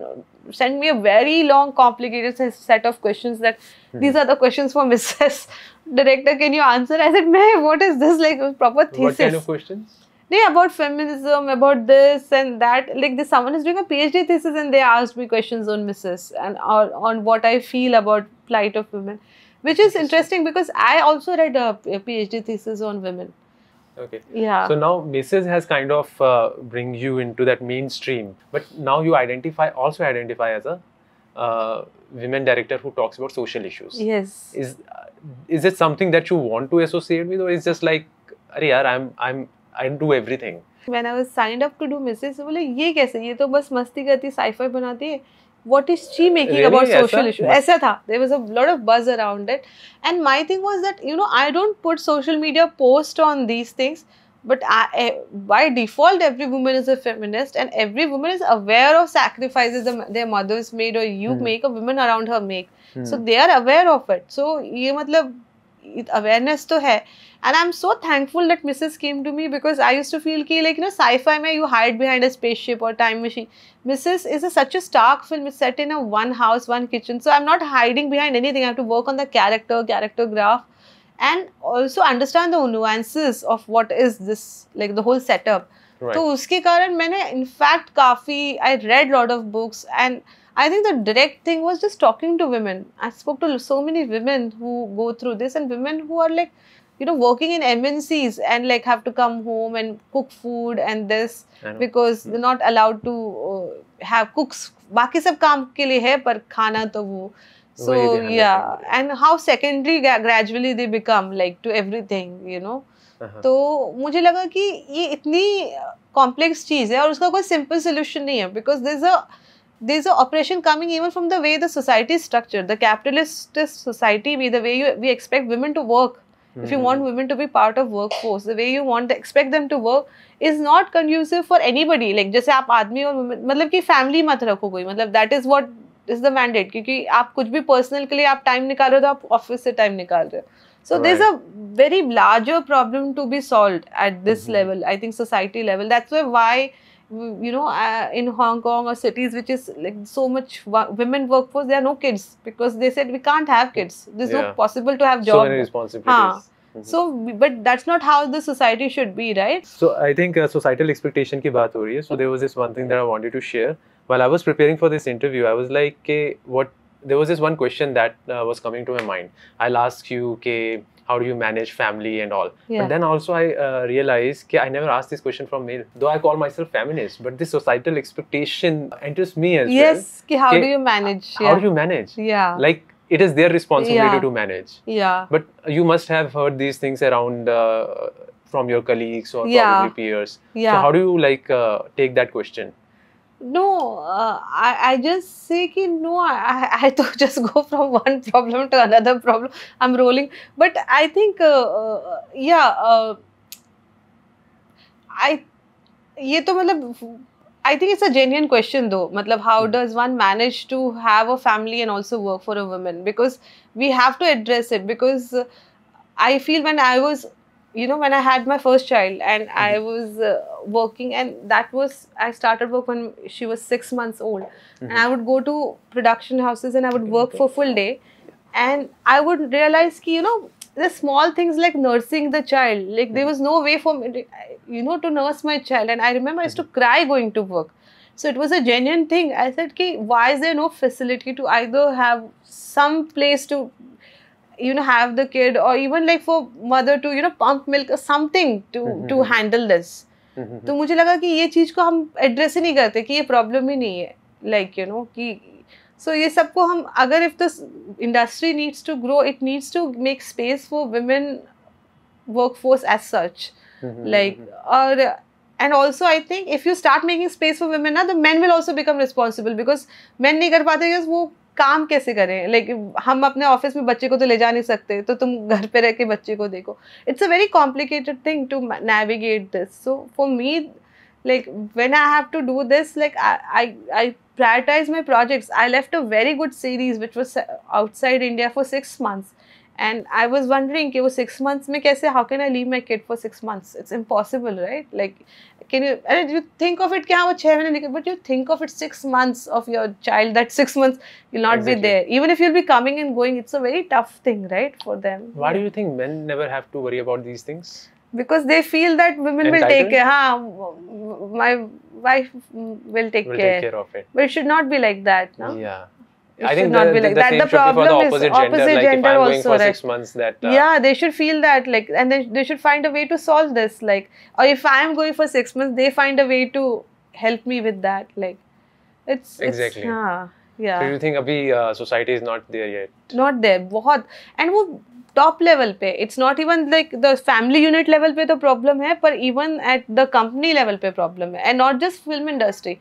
sent me a very long complicated set of questions that these are the questions for Mrs. Director, can you answer? I said, man, what is this, like a proper thesis? What kind of questions? Yeah, about feminism, about this and that. Like this, someone is doing a PhD thesis and they asked me questions on Mrs. and on what I feel about plight of women, which is interesting because I also read a PhD thesis on women. Okay. Yeah. So now Mrs. has kind of bring you into that mainstream, but now you also identify as a women director who talks about social issues. Yes. Is it something that you want to associate with, or is just like, अरे यार, I do everything? When I was signed up to do Mrs. बोले ये कैसे, ये तो बस मस्ती करती, sci-fi बनाती है. What is she making really about social issues? ऐसा था. There was a lot of buzz around it, and my thing was that, you know, I don't put social media post on these things, but by default every woman is a feminist and every woman is aware of sacrifices their mothers made or you make, or women around her make. So they are aware of it. So ये मतलब awareness तो है. And I'm so thankful that Mrs. came to me, because I used to feel कि like, you know, sci-fi में you hide behind a spaceship or time machine. Mrs. is such a stark film. It's set in a one house, one kitchen. So I'm not hiding behind anything. I have to work on the character graph, and also understand the nuances of what is this, like the whole setup. Right. तो उसके कारण मैंने in fact I read lot of books, and I think the direct thing was just talking to women. I spoke to so many women who go through this, and women who are like, you know, working in MNCs and like have to come home and cook food and this, because they're not allowed to have cooks. बाकी सब काम के लिए है, पर खाना तो वो. So yeah, and how secondary gradually they become, like to everything, you know. तो मुझे लगा कि ये इतनी complex चीज़ है और उसका कोई simple solution नहीं है, because there's a operation coming even from the way the society is structured. The capitalist society, the way we expect women to work If you want women to be part of workforce, the way you want to expect them to work is not conducive for anybody. Like जैसे आप आदमी और women, मतलब कि family मत रखो कोई, मतलब that is what is the mandate. क्योंकि आप कुछ भी personal के लिए आप time निकाल रहे हो तो आप office से time निकाल रहे हो. So there's a very larger problem to be solved at this level. I think society level. That's why you know, in Hong Kong or cities which is like so much women workforce, there are no kids because they said we can't have kids. There's no possible to have job. So many responsibilities. So, but that's not how the society should be, right? So I think societal expectation की बात हो रही है. So there was this one thing that I wanted to share. While I was preparing for this interview, I was like, there was this one question that was coming to my mind. I'll ask you, how do you manage family and all? But then also I realized I never asked this question from male. Though I call myself feminist, but this societal expectation enters me as well. Yes, how do you manage? How do you manage? Yeah. Like it is their responsibility to manage. Yeah. But you must have heard these things around from your colleagues or probably peers. Yeah. So how do you take that question? No, I just say कि no, I to just go from one problem to another problem. I'm rolling, but I think ये तो मतलब I think it's a genuine question though. मतलब how does one manage to have a family and also work for a woman? Because we have to address it. Because I feel when I was, you know, when I had my first child and I was working, and that was, I started work when she was 6 months old, and I would go to production houses and I would work for full day, and I would realize ki, you know, the small things like nursing the child, like there was no way for me, you know, to nurse my child, and I remember I used to cry going to work. So it was a genuine thing. I said ki, why is there no facility to either have some place to, you know, have the kid, or even like for mother to, you know, pump milk or something to handle this. तो मुझे लगा कि ये चीज को हम address ही नहीं करते कि ये प्रॉब्लम ही नहीं है, like you know कि so ये सबको हम अगर if the industry needs to grow, it needs to make space for women workforce as such, like or and also I think if you start making space for women ना, the men will also become responsible, because men नहीं कर पाते because वो काम कैसे करें, like हम अपने ऑफिस में बच्चे को तो ले जा नहीं सकते, तो तुम घर पे रह के बच्चे को देखो. It's a very complicated thing to navigate this. So for me, like when I have to do this, like I prioritize my projects. I left a very good series which was outside India for 6 months, and I was wondering कि वो 6 months में कैसे, how can I leave my kid for 6 months? It's impossible, right? Like can you, and you think of it कि हाँ वो 6 महीने निकल, but you think of it 6 months of your child, that 6 months you'll not be there. Even if you'll be coming and going, it's a very tough thing, right, for them. Why do you think men never have to worry about these things? Because they feel that women will take care. हाँ, my wife will take care of it. But it should not be like that, no? Yeah. I think not be like that. The problem is opposite gender. Like if I'm going for 6 months, that yeah, they should feel that, like, and they should find a way to solve this, like, or if I'm going for 6 months, they find a way to help me with that, like, it's exactly. Yeah. So you think abhi society is not there yet? Not there, बहुत, and वो top level पे, it's not even like the family unit level पे तो problem है, पर even at the company level पे problem है, and not just film industry.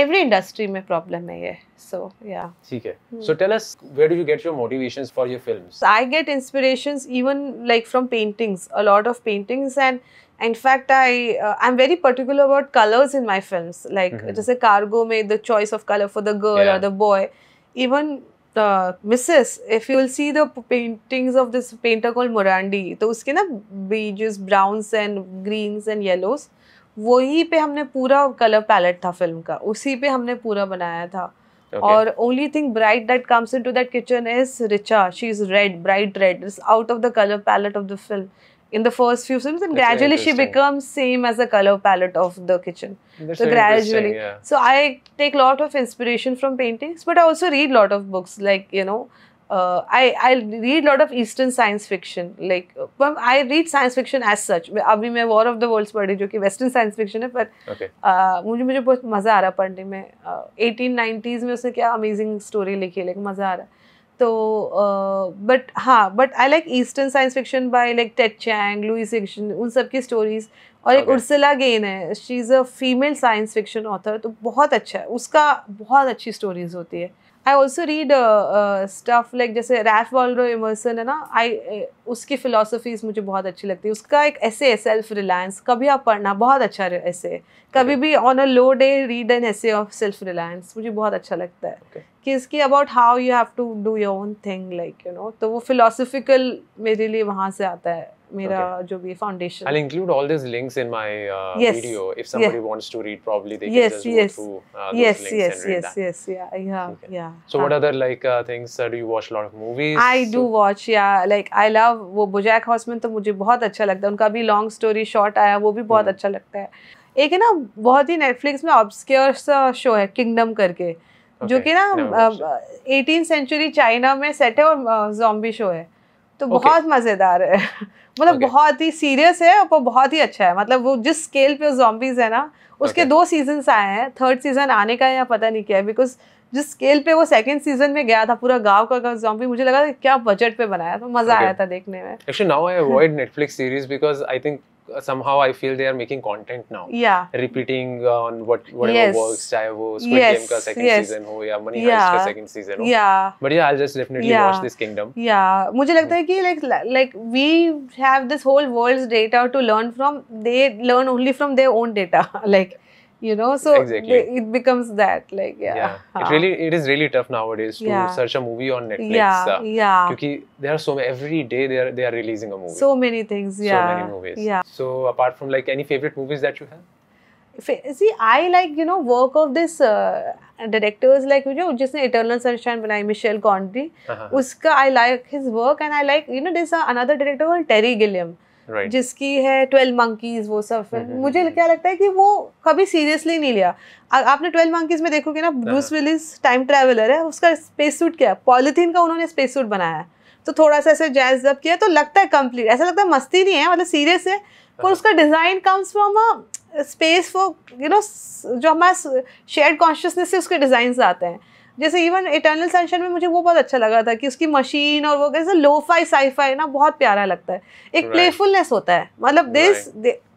Every industry में problem है ये. So yeah. ठीक है. So tell us, where do you get your motivations for your films? I get inspirations even like from paintings, a lot of paintings, and in fact I'm very particular about colors in my films. Like जैसे Cargo में the choice of color for the girl or the boy, even Mrs. If you will see the paintings of this painter called Morandi, तो उसके ना beiges, browns and greens and yellows, वही पे हमने पूरा colour palette था film का, उसी पे हमने पूरा बनाया था. और only thing bright that comes into that kitchen is Richa. She is red, bright red. It's out of the color palette of the film in the first few films, and gradually she becomes same as the color palette of the kitchen. So gradually, so I take a lot of inspiration from paintings, but I also read a lot of books, like, you know, I read a lot of Eastern science fiction. Like I read science fiction as such. अभी मैं War of the Worlds पढ़ी, जो कि Western science fiction है, पर मुझे बहुत मज़ा आ रहा पढ़ने में. 1890s में उसने क्या amazing story लिखी है, like मज़ा आ रहा. तो but I like Eastern science fiction by like Ted Chiang, Louis Cixin, उन सब की stories. और एक उर्सुला गेन है, she is a female science fiction author, तो बहुत अच्छा है उसका, बहुत अच्छी स्टोरीज होती है। I also read stuff like जैसे रैल्फ वाल्डो इमर्सन है ना, उसकी फिलोसफीज मुझे बहुत अच्छी लगती है। उसका एक ऐसे है सेल्फ रिलायंस, कभी आप पढ़ना, बहुत अच्छा ऐसे, कभी भी on a low day read an essay of self reliance, मुझे बहुत अच्छा लगता है कि इसकी about how you have to do your own thing, like you know, तो वो फिलोसफिकल मेरे लिए वहाँ से आता है मेरा जो भी foundation. I'll include all these links in my video. If somebody wants to read, probably they can just go through those links and read that. Yeah. So what other like things do you watch? A lot of movies? I do watch, yeah. Like I love वो BoJack Horseman, तो मुझे बहुत अच्छा लगता है। उनका भी long story short आया, वो भी बहुत अच्छा लगता है। एक है ना बहुत ही नेटफ्लिक्स में ऑब्सक्योर सा शो है किंगडम करके, जो कि ना 18th सेंचुरी चाइना में सेट है और ज़ॉम्बी शो है, तो बहुत मज़ेदार है। मतलब बहुत ही सीरियस है और बहुत ही अच्छा है। मतलब वो जिस स्केल पे ज़ॉम्बीज़ है ना, उसके 2 सीजन्स आए हैं, 3rd सीजन आने का है या पता नहीं क्या है, बिकॉज जिस स्केल पे वो 2nd सीजन में गया था, पूरा गांव का ज़ॉम्बी, मुझे लगा क्या बजट पे बनाया, तो मज़ा आया था देखने में। Actually now I avoid Netflix series because I think somehow I feel they are making content now. Yeah. Repeating on whatever works, चाहे वो Squid Game का second season हो या Money Heist का second season हो. Yeah. But yeah, I'll just definitely watch this Kingdom. Yeah. मुझे लगता है कि like we have this whole world's data to learn from. They learn only from their own data. Like, you know, so it becomes that, like it is really tough nowadays to search a movie on Netflix. Because there are so many, every day they are releasing a movie. So many things, so many movies. So apart from like any favorite movies that you have? See, I like, you know, work of this directors like जो जिसने Eternal Sunshine बनाई, Michel Gondry, उसका I like his work, and I like, you know, there's another director called Terry Gilliam, जिसकी है 12 Monkeys, वो सब film. मुझे क्या लगता है कि वो कभी सीरियसली नहीं लिया। आपने 12 Monkeys में देखोगे ना, ब्रूस विलिस टाइम ट्रैवलर है, उसका स्पेस सूट क्या है, पॉलीथीन का उन्होंने स्पेस सूट बनाया है, तो थोड़ा सा ऐसे जैज़ अप किया, तो लगता है कंप्लीट, ऐसा लगता है मस्ती नहीं है, मतलब सीरियस है, पर उसका design comes from a space for, you know, जो हमारा शेयर्ड कॉन्शियसनेस से उसके डिज़ाइंस आते हैं। जैसे इवन इटर्नल सनशाइन में मुझे वो बहुत अच्छा लगा था कि उसकी मशीन और वो कैसे लो-फाई साई-फाई ना, बहुत प्यारा लगता है, एक प्लेफुलनेस होता है। मतलब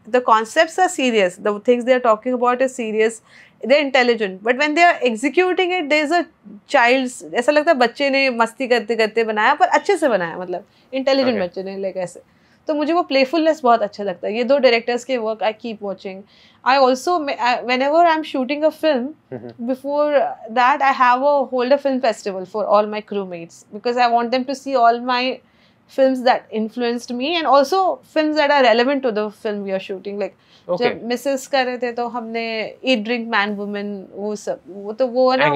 the concepts are serious, the things they are talking about is serious, they are intelligent, but when they are executing it there is a child's, ऐसा लगता है बच्चे ने मस्ती करते करते बनाया, पर अच्छे से बनाया, मतलब इंटेलिजेंट बच्चे ने, लाइक ऐसे। तो मुझे वो प्लेफुलनेस बहुत अच्छा लगता है। ये 2 डायरेक्टर्स के work I keep watching. I also, whenever I'm shooting a film, before that I have hold a film festival for all my crewmates, because I want them to see all my films that influenced me, and also films that are relevant to the film we are shooting. Like जब Mrs कर रहे थे तो हमने Eat Drink Man Woman, वो सब, वो तो वो ना,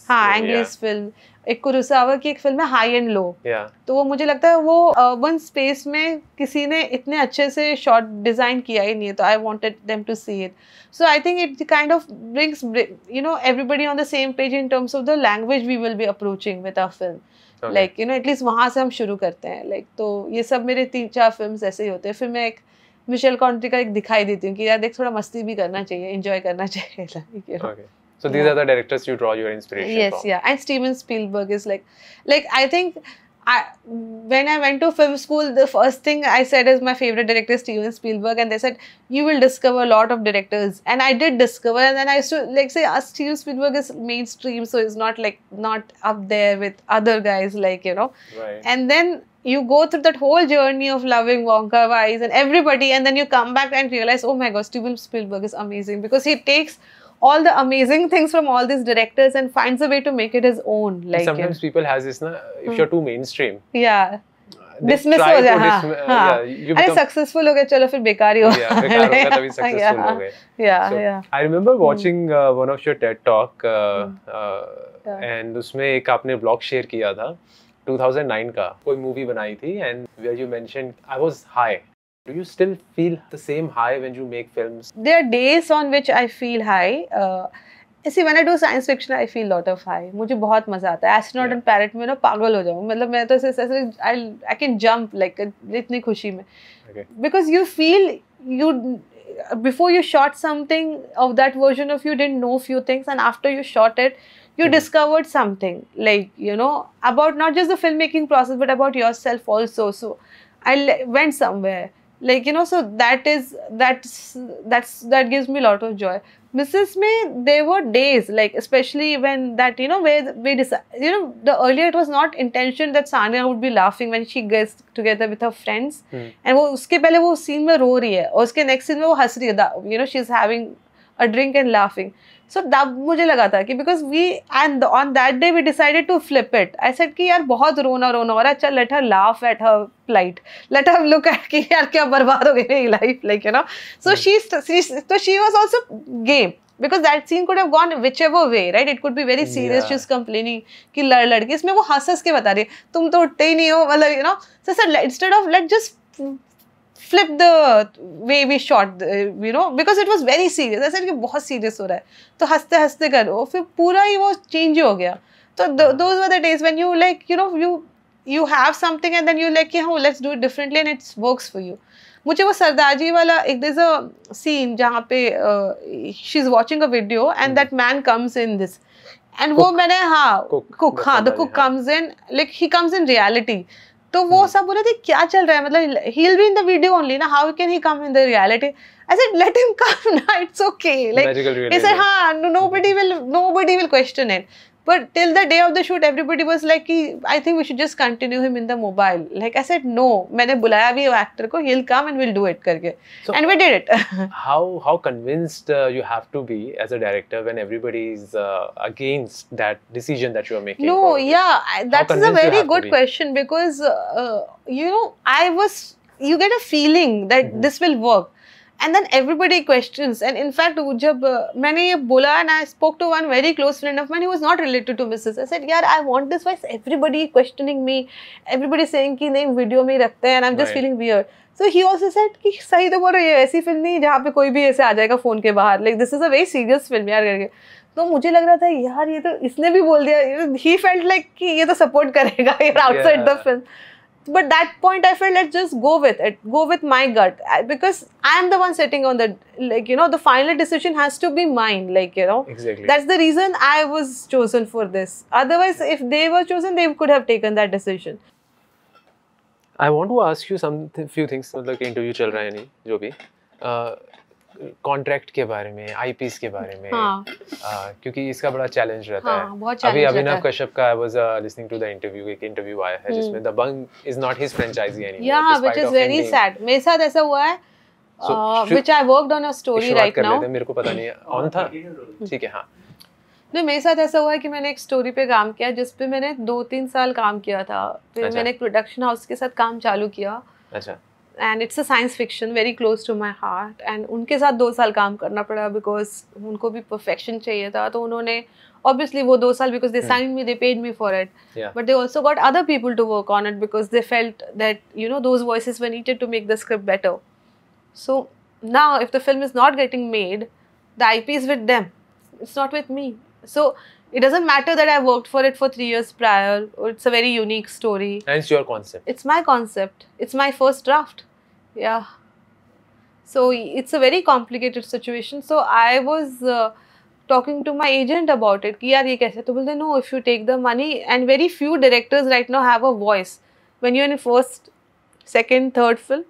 हाँ, इंग्लिश फिल्म, एक कुरोसावा की एक फिल्म है हाई एंड लो, तो वो मुझे लगता है वो अर्बन स्पेस में किसी ने इतने अच्छे से शॉट डिजाइन किया ही नहीं है, तो I wanted them to see it. So I think it kind of brings, you know, everybody on the same page in terms of the language we will be approaching with our film, like you know, at least वहाँ से हम शुरू करते हैं, like तो ये सब मेरे 3-4 फिल्म्स ऐसे ही होते हैं। फिर मैं एक मिशेल कॉन्ट्री का एक दिखाई देती हूँ कि यार देख, थोड़ा मस्ती भी करना चाहिए, एंजॉय करना चाहिए, like, you know. So these are the directors you draw your inspiration from. Yes, and Steven Spielberg is like I think when I went to film school, the first thing I said is my favorite director is Steven Spielberg, and they said you will discover a lot of directors, and I did discover, and then I used to like say Steven Spielberg is mainstream, so it's not up there with other guys, like, you know. Right. And then you go through that whole journey of loving Wonka Wise and everybody, and then you come back and realize, oh my God, Steven Spielberg is amazing, because he takes all the amazing things from all these directors and finds a way to make it his own. Like sometimes people has this, na, if you're too mainstream, dismiss हो जाए, अरे successful हो गए, चलो फिर बेकार ही हो, बेकार हो गया, तभी successful हो गए। I remember watching one of your TED talk, and उसमें एक आपने blog share किया था 2009 का, कोई मूवी बनाई थी, and where you mentioned I was high. Do you still feel the same high when you make films? There are days on which I feel high. See, when I do science fiction, I feel lot of high. मुझे बहुत मजा आता है। Astronaut and Parrot में ना पागल हो जाऊँ, मतलब मैं तो ऐसे I can jump like इतनी खुशी में, because you feel before you shot something of that version of you didn't know few things, and after you shot it, you discovered something, like, you know, about not just the filmmaking process but about yourself also. So I went somewhere, like you know, so that gives me a lot of joy. Mrs. में there were days, like especially when that, you know, where we decide, you know, the earlier it was not intention that Sania would be laughing when she gets together with her friends, and वो उसके पहले वो scene में रो रही है और उसके next scene में वो हंस रही है, you know, she's having a drink and laughing. So तब मुझे लगा था कि because we and on that day we decided to flip it. I said कि यार बहुत रोना हो रहा है, चल let her laugh at her plight, let her look at कि यार क्या बर्बाद हो गई मेरी life, like you know. So she was also game because that scene could have gone whichever way, right? It could be very serious, she's complaining कि लड़की, इसमें वो हंस के बता रही है तुम तो उठते ही नहीं हो, मतलब you know. So instead of let's just flip the way we shot, you know, because it was very serious. I said कि बहुत serious हो रहा है तो हंसते हंसते करो, फिर पूरा ही वो change हो गया. तो those were the days when you like, you know, you have something and then you like कि हाँ let's do it differently and it works for you. मुझे वो सरदार जी वाला एक there's a scene जहाँ पे she's watching a video and that man comes in this and वो मैंने cook the cook comes in, like he comes in reality. तो वो सब बोले थे क्या चल रहा है, मतलब he'll be in the video only ना, how can he come in the reality? I said let him come ना, it's okay. Like he said हाँ, nobody will question it. But till the day of the shoot, everybody was like, I think we should just continue him in the mobile. Like I said, no, मैंने बुलाया भी वो actor को, he'll come and we'll do it करके. So and we did it. how convinced you have to be as a director when everybody is against that decision that you are making? No, yeah, that's a very good question because you know, you get a feeling that this will work. And then everybody questions. And in fact, जब मैंने ये बोला and I spoke to one very close friend of mine who was not related to Mrs. I said, यार, I want this voice. Everybody questioning me. Everybody saying कि नहीं video में ही रखते हैं and I'm just feeling weird. So he also said कि सही तो बोल रहे हो, ये ऐसी फिल्म नहीं जहाँ पे कोई भी ऐसे आ जाएगा फ़ोन के बाहर. Like this is a very serious film यार करके. तो मुझे लग रहा था यार ये तो इसने भी बोल दिया. He felt like कि ये तो support करेगा यार outside the film. But that point I felt let's just go with it, go with my gut, because I am the one sitting on the, like you know, the final decision has to be mine, like you know. Exactly. That's the reason I was chosen for this. Otherwise, if they were chosen, they could have taken that decision. I want to ask you few things. मतलब कि interview चल रहा है नहीं जो भी contract के बारे में, आईपीस के बारे में, क्योंकि इसका बड़ा चैलेंज रहता है. अभी अभिनव कश्यप का I was listening to the interview, एक इंटरव्यू आया है जिसमें दबंग is not his franchisee anymore. Yeah, which is very sad. मेरे साथ ऐसा हुआ है, which I worked on a story right now. मेरे को पता नहीं है ऑन था, ठीक है हाँ. नहीं, मेरे साथ ऐसा हुआ है कि मैंने एक स्टोरी पे काम किया जिस पे मैंने 2-3 साल काम किया था. फिर मैंने एक प्रोडक्शन हाउस के साथ काम चालू किया. अच्छा. And it's a science fiction, very close to my heart. And उनके साथ 2 साल काम करना पड़ा because उनको भी perfection चाहिए था. तो उन्होंने obviously वो 2 साल because they signed me, they paid me for it. Yeah. But they also got other people to work on it because they felt that, you know, those voices were needed to make the script better. So now if the film is not getting made, the IP is with them. It's not with me. So it doesn't matter that I worked for it for 3 years prior, or it's a very unique story. And it's your concept. It's my concept. It's my first draft. Yeah. So it's a very complicated situation. So I was talking to my agent about it. कि यार ये कैसे? तो बोलते no, if you take the money, and very few directors right now have a voice. When you're in first, second, third film,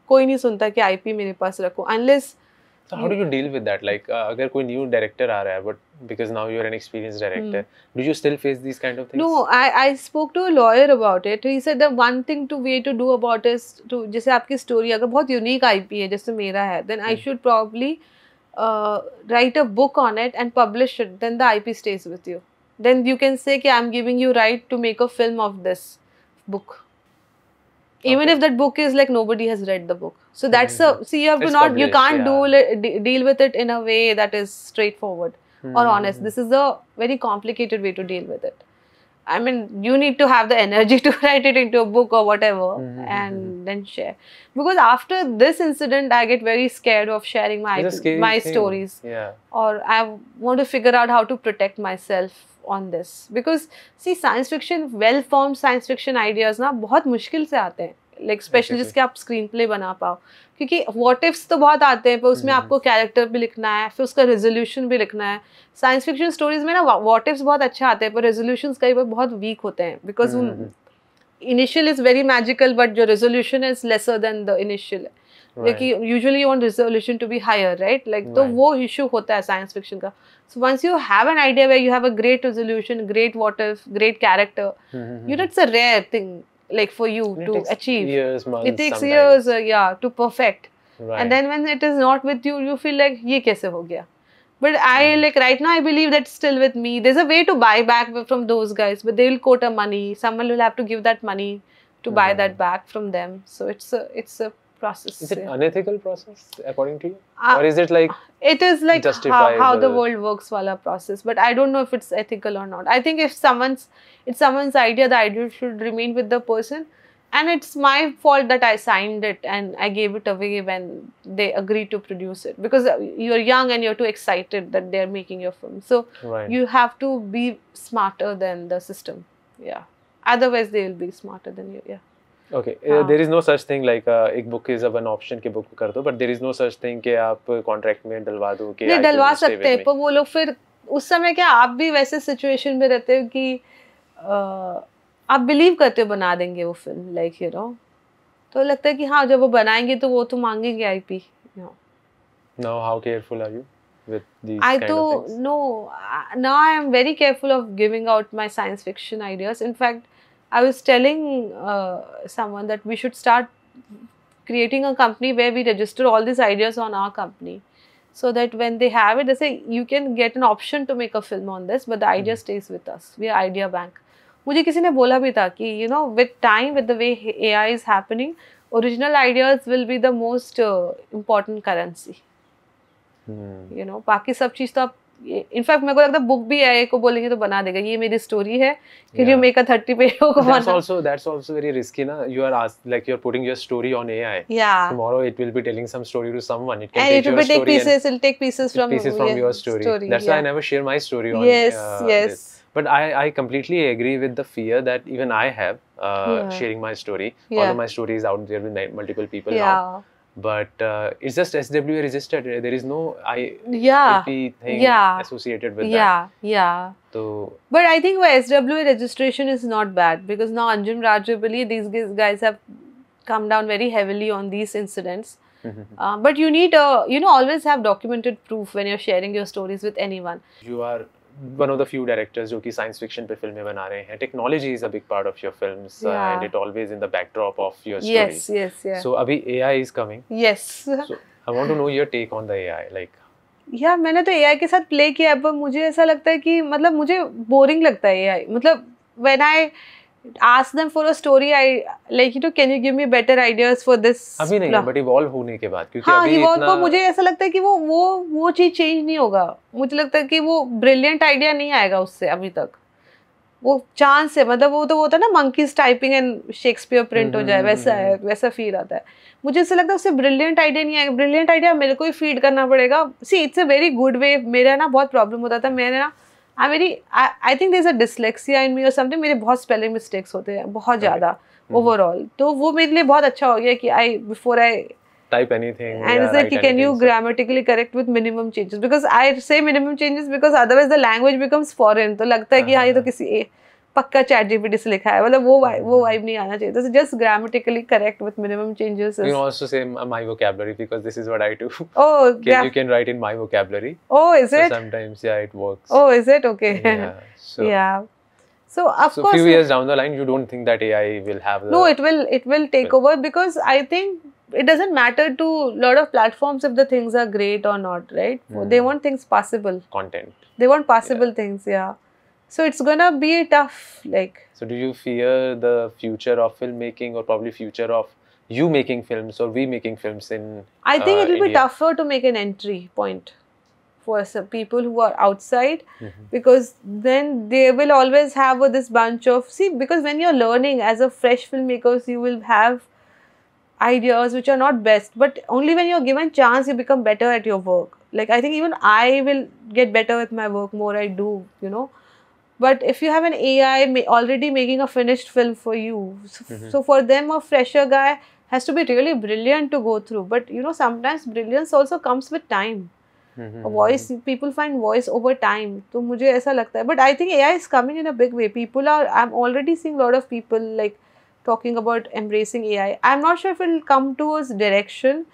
कोई नहीं सुनता कि IP मेरे पास रखो. Unless. So how do you deal with that? Like, अगर कोई new director आ रहा है, but because now you're an experienced director, do you still face these kind of things? No, I spoke to a lawyer about it. He said the one thing way to do about is to, जैसे आपकी story अगर बहुत unique IP है, जैसे मेरा है, then I should probably write a book on it and publish it. Then the IP stays with you. Then you can say कि I'm giving you right to make a film of this book. Even if that book is like nobody has read the book. So that's see, you have to not, you can't deal with it in a way that is straightforward or honest. This is a very complicated way to deal with it. I mean, you need to have the energy to write it into a book or whatever and then share. Because after this incident, I get very scared of sharing my stories. Yeah. Or I want to figure out how to protect myself on this. Because see, science fiction, well-formed science fiction ideas ना बहुत मुश्किल से आते हैं. Like especially जिसके आप screen play बना पाओ, क्योंकि what ifs तो बहुत आते हैं, पर उसमें आपको कैरेक्टर भी लिखना है, फिर उसका रेजोल्यूशन भी लिखना है. साइंस फिक्शन स्टोरीज में ना what ifs बहुत अच्छा आते हैं, पर रेजोल्यूशंस कई बार बहुत वीक होते हैं, because initial is very magical, but your resolution is lesser than the initial. Like usually you want resolution to be higher, right? Like तो वो issue होता है science fiction का. So once you have an idea where you have a great resolution, great what if, great character, you know, it's a rare thing like for you to achieve. Years, months, it takes sometimes. years, yeah, to perfect. And then when it is not with you, you feel like ये कैसे हो गया? But I like right now I believe that's still with me. There's a way to buy back from those guys, but they will quote a money. Someone will have to give that money to buy that back from them. So it's a process. Is it unethical process according to you, or is it like it is like how the world works wala process? But I don't know if it's ethical or not. I think if it's someone's idea, the idea should remain with the person. And it's my fault that I signed it and I gave it away when they agreed to produce it. Because you're young and you're too excited that they're making your film. So you have to be smarter than the system. Yeah. Otherwise they will be smarter than you. Yeah. Okay. There is no such thing like एक book is an option के book कर दो, but there is no such thing कि आप contract में डलवा दो कि नहीं डलवा सकते हैं, पर वो लोग फिर उस समय क्या आप भी वैसे सिचुएशन में रहते हो कि आप बिलीव करते हो बना देंगे वो फिल्म, लाइक यू नो, तो लगता है कि हाँ जब वो बनाएंगे तो वो तो मांगेंगे IP. Now how careful are you with these kind of things? No, now I am very careful of giving out my science fiction ideas. In fact, I was telling someone that we should start creating a company where we register all these ideas on our company, so that when they have it, they say you can get an option to make a film on this, but the idea stays with us. We are idea bank. मुझे किसी ने बोला भी था कि you know with time, with the way AI is happening, original ideas will be the most important currency. You know, बाकी सब चीज़ तो आप इनफैक्ट मेरे को लगता है बुक भी AI को बोलेंगे तो बना देगा, ये मेरी स्टोरी है, can you make a 30 page that's also very risky na. You are like you're putting your story on AI. Yeah. Tomorrow it will be telling some story to someone. It can and take it will take pieces. It'll take pieces from your story. That's why I never share my story on. Yes. This. But I completely agree with the fear that even I have sharing my story. Although my story is out there with multiple people now. But it's just SWA registered. There is no IP thing associated with that. Yeah. So, but I think SWA registration is not bad because now Anjum Rajabali, these guys have come down very heavily on these incidents. But you need always have documented proof when you're sharing your stories with anyone. You are one of the few directors जो कि science fiction पे फिल्में बना रहे हैं. Technology is a big part of your films and it always in the backdrop of your stories. Yes. So अभी AI is coming. Yes. So I want to know your take on the AI. Like. यार मैंने तो AI के साथ play किया है, पर मुझे ऐसा लगता है कि मतलब मुझे बोरिंग लगता है AI. मतलब when I ask them for a story, I like can you give me better ideas for this? अभी नहीं है, but evolve होने के बाद क्योंकि अभी evolve को मुझे ऐसा लगता है कि वो चीज चेंज नहीं होगा. मुझे लगता है कि वो brilliant idea नहीं आएगा उससे अभी तक. वो चांस है, मतलब वो तो होता है ना monkeys typing and Shakespeare print हो जाए, वैसा है, वैसा फील आता है. मुझे ऐसा लगता है उससे brilliant idea नहीं आएगा. Brilliant idea मेरे को ही फीड करना पड़ेगा. See, it's a very good way. मेरा ना बहुत प्रॉब्लम होता था. मैंने ना I think there's a dyslexia in me or something. मेरे बहुत spelling mistakes होते हैं, बहुत ज़्यादा overall. तो वो मेरे लिए बहुत अच्छा हो गया कि before I type anything and it's like can you grammatically correct with minimum changes, because I say minimum changes because otherwise the language becomes foreign. तो लगता है कि हाँ ये तो किसी पक्का ChatGPT से लिखा है, मतलब वो vibe नहीं आना चाहिए. तो just grammatically correct with minimum changes. You can also say my vocabulary because this is what I do. Oh, you can write in my vocabulary. Oh, is it? So sometimes it works. Oh, is it? Okay. Yeah. So, So of course. Few years down the line, you don't think that AI will have. No, it will take over, because I think it doesn't matter to a lot of platforms if the things are great or not, right? They want things possible. Content. They want possible things, So it's gonna be tough, like. So do you fear the future of filmmaking, or probably future of you making films or we making films in? I think it will be tougher to make an entry point for some people who are outside, because then they will always have this bunch of because when you're learning as a fresh filmmaker, you will have ideas which are not best, but only when you're given chance you become better at your work. Like I think even I will get better with my work more I do, But if you have an AI already making a finished film for you, so for them a fresher guy has to be really brilliant to go through. But sometimes brilliance also comes with time. Voice, people find voice over time. So मुझे ऐसा लगता है. But I think AI is coming in a big way. I'm already seeing a lot of people like talking about embracing AI. I'm not sure if it will come towards direction,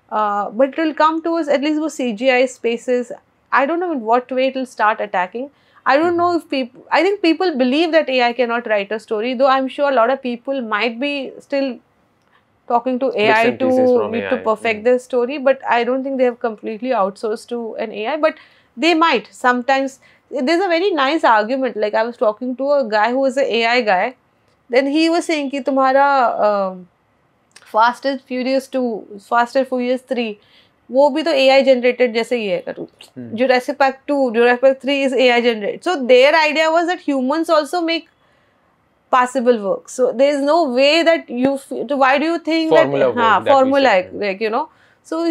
but it will come towards at least those CGI spaces. I don't know in what way it will start attacking. I don't know if people, I think people believe that AI cannot write a story, though I'm sure a lot of people might be still talking to AI to perfect their story, but I don't think they have completely outsourced to an AI, but they might sometimes. There's a very nice argument, like I was talking to a guy who was an AI guy, then he was saying कि तुम्हारा Fast and Furious 2, Fast and Furious 3 वो भी तो AI generated जैसे ही है करूँ. Jurassic Park 2, Jurassic Park 3 is AI generated. So their idea was that humans also make passable work. So there is no way that you. Why do you think formula that? Work, formula like you know. So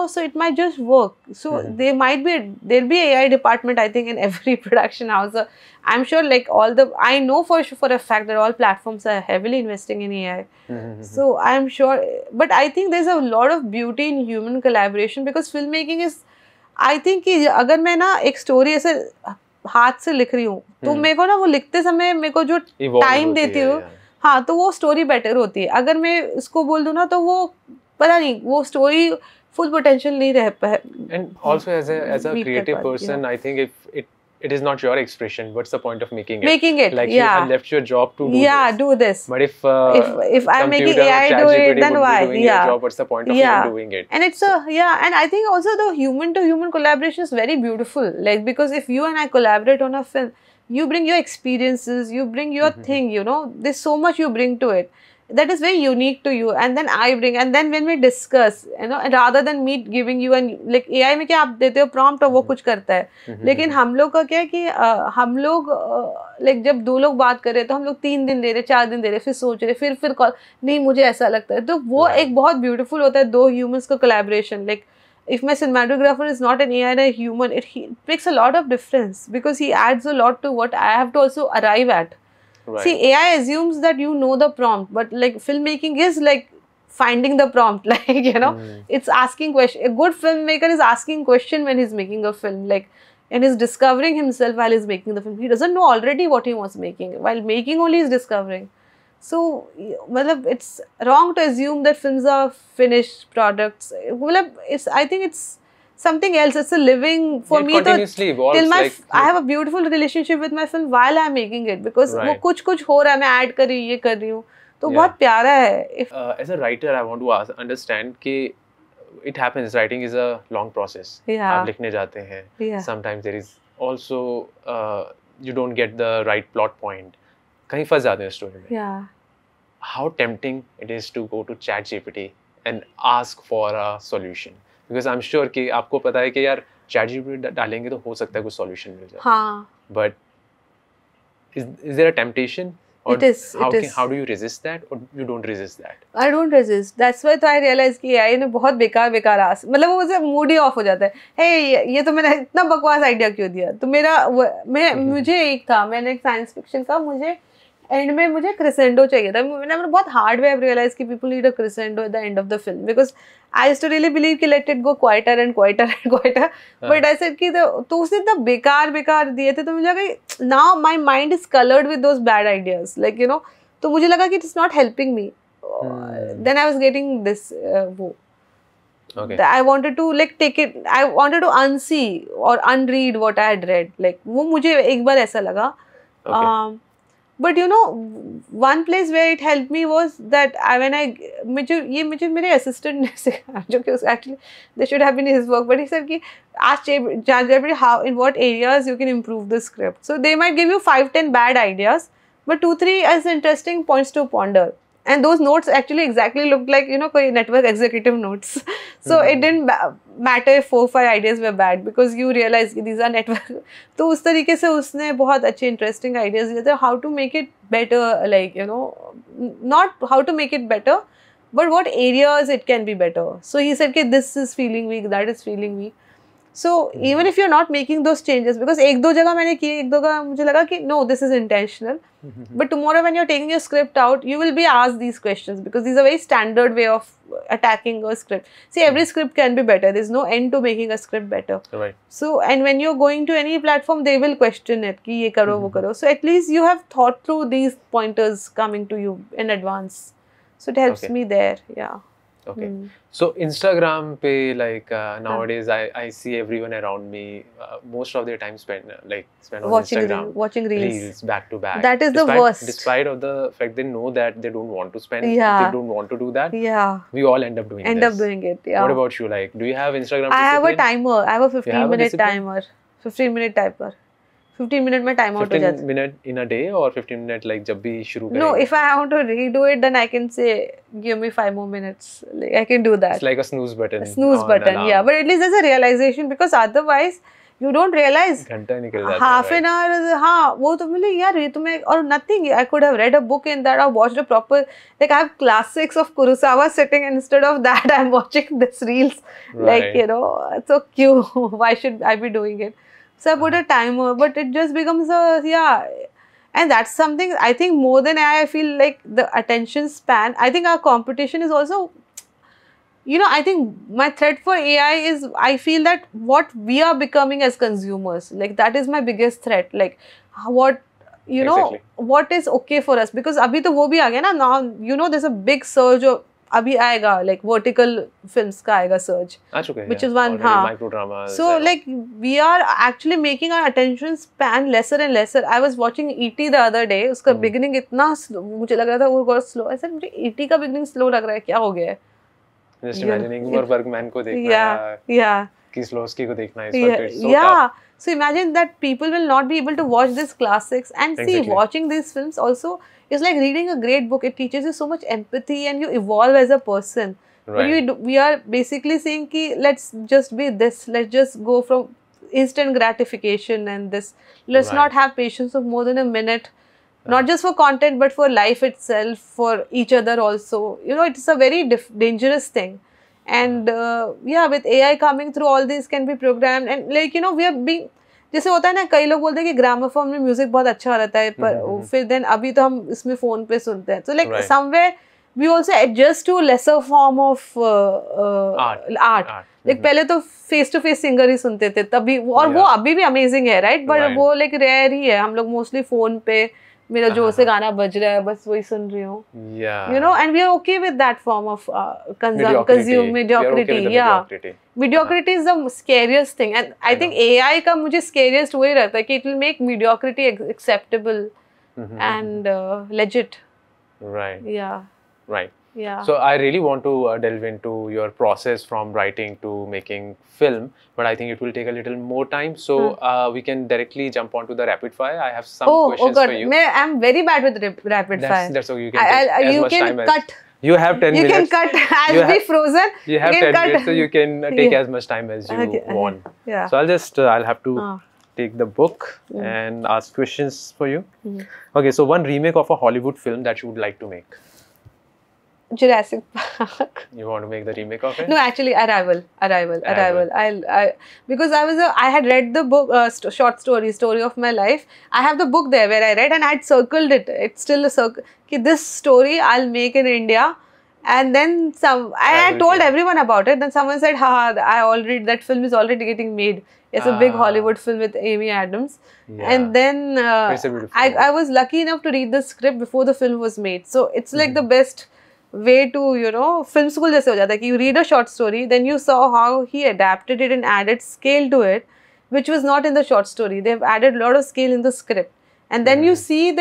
so it might just work. So there might be there'll be AI department, I think, in every production house. I'm sure like I know for a fact that all platforms are heavily investing in AI. So I'm sure, but I think there's a lot of beauty in human collaboration, because filmmaking is, I think कि अगर मैं ना एक story ऐसे हाथ से लिख रही हूँ तो मेरे को ना वो लिखते समय मेरे को जो टाइम देती हूँ, हाँ, तो वो स्टोरी बेटर होती है. अगर मैं इसको बोल दूँ ना तो वो पता नहीं वो स्टोरी full potential नहीं रह पाए. And also as a creative person, I think if it is not your expression, what's the point of making it? Like you have left your job to do this. But if I'm making AI do it, then why? Your job, what's the point of even doing it? And it's and I think also the human to human collaboration is very beautiful. Like, because if you and I collaborate on a film, you bring your experiences, you bring your thing, there's so much you bring to it that is very unique to you, and then I bring, and then when we discuss, rather than me giving you and like AI में क्या आप देते हो prompt और वो कुछ करता है, लेकिन हम लोग का क्या है कि हम लोग like जब दो लोग बात कर रहे हैं तो हम लोग 3 दिन दे रहे, 4 दिन दे रहे, फिर सोच रहे, फिर कॉल, नहीं मुझे ऐसा लगता है, तो वो एक बहुत ब्यूटीफुल होता है दो ह्यूमंस का collaboration. Like if my cinematographer is not an AI and a human, it makes a lot of difference, because he adds a lot to what I have to also arrive at. Right. See, AI assumes that you know the prompt, but like filmmaking is like finding the prompt, like it's asking question. A good filmmaker is asking question when he's making a film, like, and he's discovering himself while he's making the film. He doesn't know already what he was making. While making only he's discovering. So, it's wrong to assume that films are finished products. I think it's something else. It's a living for me. Continuously evolves. Till I have a beautiful relationship with my film while I'm making it, because वो कुछ हो रहा है, मैं add कर रही हूँ, ये कर रही हूँ, तो बहुत प्यारा है. As a writer, I want to understand कि it happens. Writing is a long process. आप लिखने जाते हैं. Sometimes there is also you don't get the right plot point. कहीं फंस जाते हैं स्टोरी में. How tempting it is to go to ChatGPT and ask for a solution. Because I'm sure कि आपको पता है कि यार ChatGPT डालेंगे तो हो सकता है कुछ solution मिल जाए. हाँ. But is there a temptation? Or it is. How do you resist that, or you don't resist that? I don't resist. That's why I realized कि AI ने बहुत बेकार आस, मतलब वो मुझे मूड ही ऑफ हो जाता है. Hey, ये तो मैंने इतना बकवास आइडिया क्यों दिया? तो मुझे एक था, मैंने एक साइंस फिक्शन का, मुझे एंड में मुझे क्रिसेंडो चाहिए था. मैंने बहुत हार्ड वे रियलाइज कि people need a crescendo at the end of the film, because I used to really believe कि let it go quieter and quieter, but I said कि तो उसने इतना बेकार दिए थे, तो मुझे लगा कि now my mind is coloured with those bad ideas, like तो मुझे लगा कि it is not helping me. Then I was getting this वो I wanted to like take it, I wanted to unsee or unread what I had read, like वो मुझे एक बार ऐसा लगा. But one place where it helped me was that मुझे मेरे assistant ने सिखाया, जो कि actually they should have been his work, but he said कि ask ChatGPT how, in what areas you can improve the script. So they might give you 5-10 bad ideas, but 2-3 as interesting points to ponder. And those notes actually exactly looked like कोई network executive notes. So it didn't matter if 4-5 ideas were bad, because you realize these are network. तो उस तरीके से उसने बहुत अच्छे interesting ideas दिए थे, how to make it better, like not how to make it better, but what areas it can be better. So he said कि this is feeling weak, that is feeling weak. So even if you're not making those changes, because एक दो जगह मैंने किए, एक दो जगह मुझे लगा कि no, this is intentional. But tomorrow when you're taking your script out, you will be asked these questions because these are very standard way of attacking a script. See, every script can be better. There's no end to making a script better. Right. So, and when you're going to any platform, they will question it कि ये करो वो करो. So at least you have thought through these pointers coming to you in advance. So it helps me there. Yeah. Okay. So Instagram pe like nowadays I see everyone around me most of their time spent on watching Instagram, watching reels back to back. That is the worst. Despite of the fact they know that they don't want to spend, Yeah. they don't want to do that. Yeah. We all end up doing it. Yeah. What about you? Like, do you have Instagram? I have a timer. I have a You have a 15-minute discipline? timer. 15-minute timer. 15 minute में time out हो जाता है. 15 minute in a day or 15 minute like जब भी शुरू करें? No, if I want to redo it, then I can say, give me 5 more minutes. Like, I can do that. It's like a snooze button. A snooze button, alarm. yeah. But at least there's a realization because otherwise you don't realize. घंटा निकल जाता है. Half an hour, हाँ, वो तो मतलब यार ये तो मैं और nothing. I could have read a book in that or watched a proper, like I have classics of Kurosawa sitting, and instead of that I'm watching this reels. Like, Right. you know, it's so cute. Why should I be doing it? So I put a timer, but it just becomes a, yeah. And that's something, I think more than I feel like the attention span, I think our competition is also, you know, I think my threat for AI is, I feel that what we are becoming as consumers, like that is my biggest threat. Like what, you know, Exactly. what is okay for us? Because abhi to wo bhi aa gaya na, now, you know, there's a big surge of, abhi aayega, like vertical films ka aayega surge. आ चुके हैं. Which is one, Already हाँ. micro dramas. So like we are actually making our attention span lesser and lesser. I was watching E.T. the other day. उसका beginning इतना मुझे लग रहा था वो बहुत slow. ऐसा मुझे E.T. का beginning slow लग रहा है, क्या हो गया है? Just imagining Ingmar Bergman को देखना Yeah, yeah. Kieslowski को देखना इस Yeah, वक्त it's so yeah. tough. So imagine that people will not be able to watch these classics and see, Exactly. watching these films also is like reading a great book. It teaches you so much empathy and you evolve as a person. But Right. we are basically saying ki let's just be this. Let's just go from instant gratification and this. Let's Right. not have patience of more than a minute. Not just for content, but for life itself, for each other also. You know, it's a very dangerous thing. And yeah, with AI coming through, all these can be programmed. And like, you know, we are being, जैसे होता है ना, कई लोग बोलते हैं कि gramophone में म्यूजिक बहुत अच्छा रहता है, पर फिर देन अभी तो हम इसमें फोन पे सुनते हैं. So like Right. somewhere we also adjust to lesser form of art. Like पहले तो फेस टू फेस सिंगर ही सुनते थे तभी, और वो अभी भी अमेजिंग है, राइट? बट वो लाइक रेयर ही है. हम लोग मोस्टली फोन पे मेरा जो से गाना बज रहा है बस वही सुन रही हूँ. Yeah. You know, and we are okay with that form of consume mediocrity. Yeah. Mediocrity is the scariest thing, and I think AI का मुझे scariest वही रहता है कि it will make mediocrity acceptable and legit. Right. Yeah. Right. Yeah. So I really want to delve into your process from writing to making film, but I think it will take a little more time. So we can directly jump onto the rapid fire. I have some questions God. for you. I'm very bad with rapid fire. That's okay. You can take as you much can time cut. You have 10 minutes. You can cut. I'll be frozen. You have 10 minutes, so you can take Yeah. as much time as you want. Yeah. So I'll have to take the book and ask questions for you. Okay, so one remake of a Hollywood film that you would like to make. Jurassic Park. You want to make the remake of it? No, actually, Arrival. Because I had read the book, short story of my life. I have the book there where I read, and I had circled it. It's still a circle. This story I'll make in India. And then I told everyone about it. Then someone said, that film is already getting made. It's a big Hollywood film with Amy Adams. Yeah. And then It's a beautiful I was lucky enough to read the script before the film was made. So it's like the best way to, you know, film school जैसे हो जाता है कि you read a short story, then you saw how he adapted it and added scale to it, which was not in the short story. They've added a lot of scale in the script. And then you see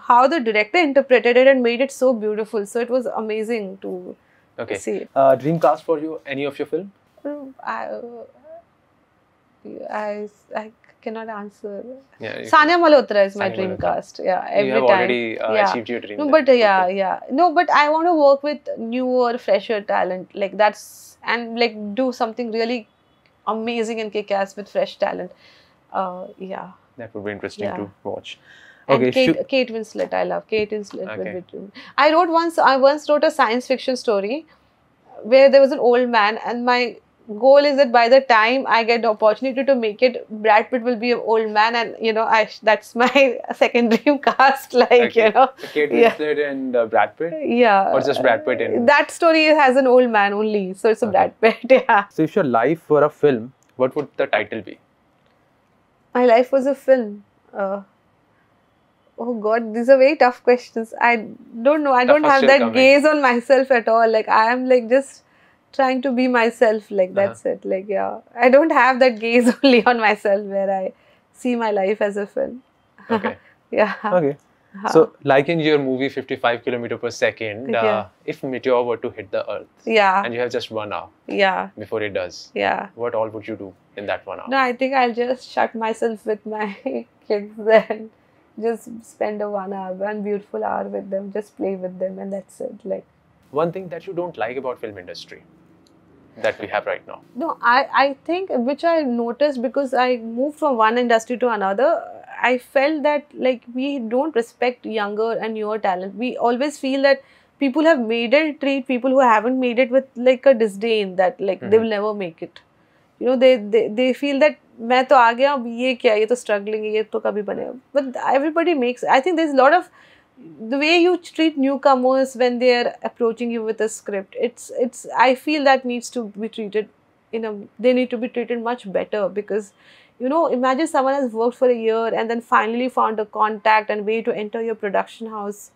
how the director interpreted it and made it so beautiful. So it was amazing to see it. Dream cast for you, any of your film? I cannot answer. Yeah, Sania Malhotra is my Sania dream Malhotra. cast. Yeah, every you have time. already achieved your dream. No, then. but yeah. No, but I want to work with newer, fresher talent. Like and like do something really amazing and kick-ass with fresh talent. Yeah. That would be interesting to watch. And Okay, Kate Winslet, I love Kate Winslet. Okay. I once wrote a science fiction story where there was an old man, and my goal is that by the time I get the opportunity to make it, Brad Pitt will be an old man, and that's my second dream cast. Like okay. you know, Kate Winslet and Brad Pitt. Yeah. Or just Brad Pitt in. That story has an old man only, so it's a Brad Pitt. Yeah. So if your life were a film, what would the title be? My life was a film. Oh God, these are very tough questions. I don't know. I don't have that gaze on myself at all. Like I am like just trying to be myself. Like that's it. Like yeah, I don't have that gaze only on myself where I see my life as a film. Okay. Yeah. Okay. So like in your movie 55 km per second, if meteor were to hit the earth, and you have just 1 hour, before it does, what all would you do in that 1 hour? No, I think I'll just shut myself with my kids then. Just spend a 1 hour, one beautiful hour with them, just play with them, and that's it. Like one thing that you don't like about film industry that we have right now? No, I think which I noticed because I moved from one industry to another. I felt that like we don't respect younger and newer talent. We always feel that people have made it, treat people who haven't made it with like a disdain that like they will never make it. You know, they feel that मैं तो आ गया अब ये क्या ये तो struggling है ये तो कभी बनेगा. But everybody makes. I think there's a lot of the way you treat newcomers when they are approaching you with a script. It's I feel that needs to be treated they need to be treated much better because you know, imagine someone has worked for a year and then finally found a contact and way to enter your production house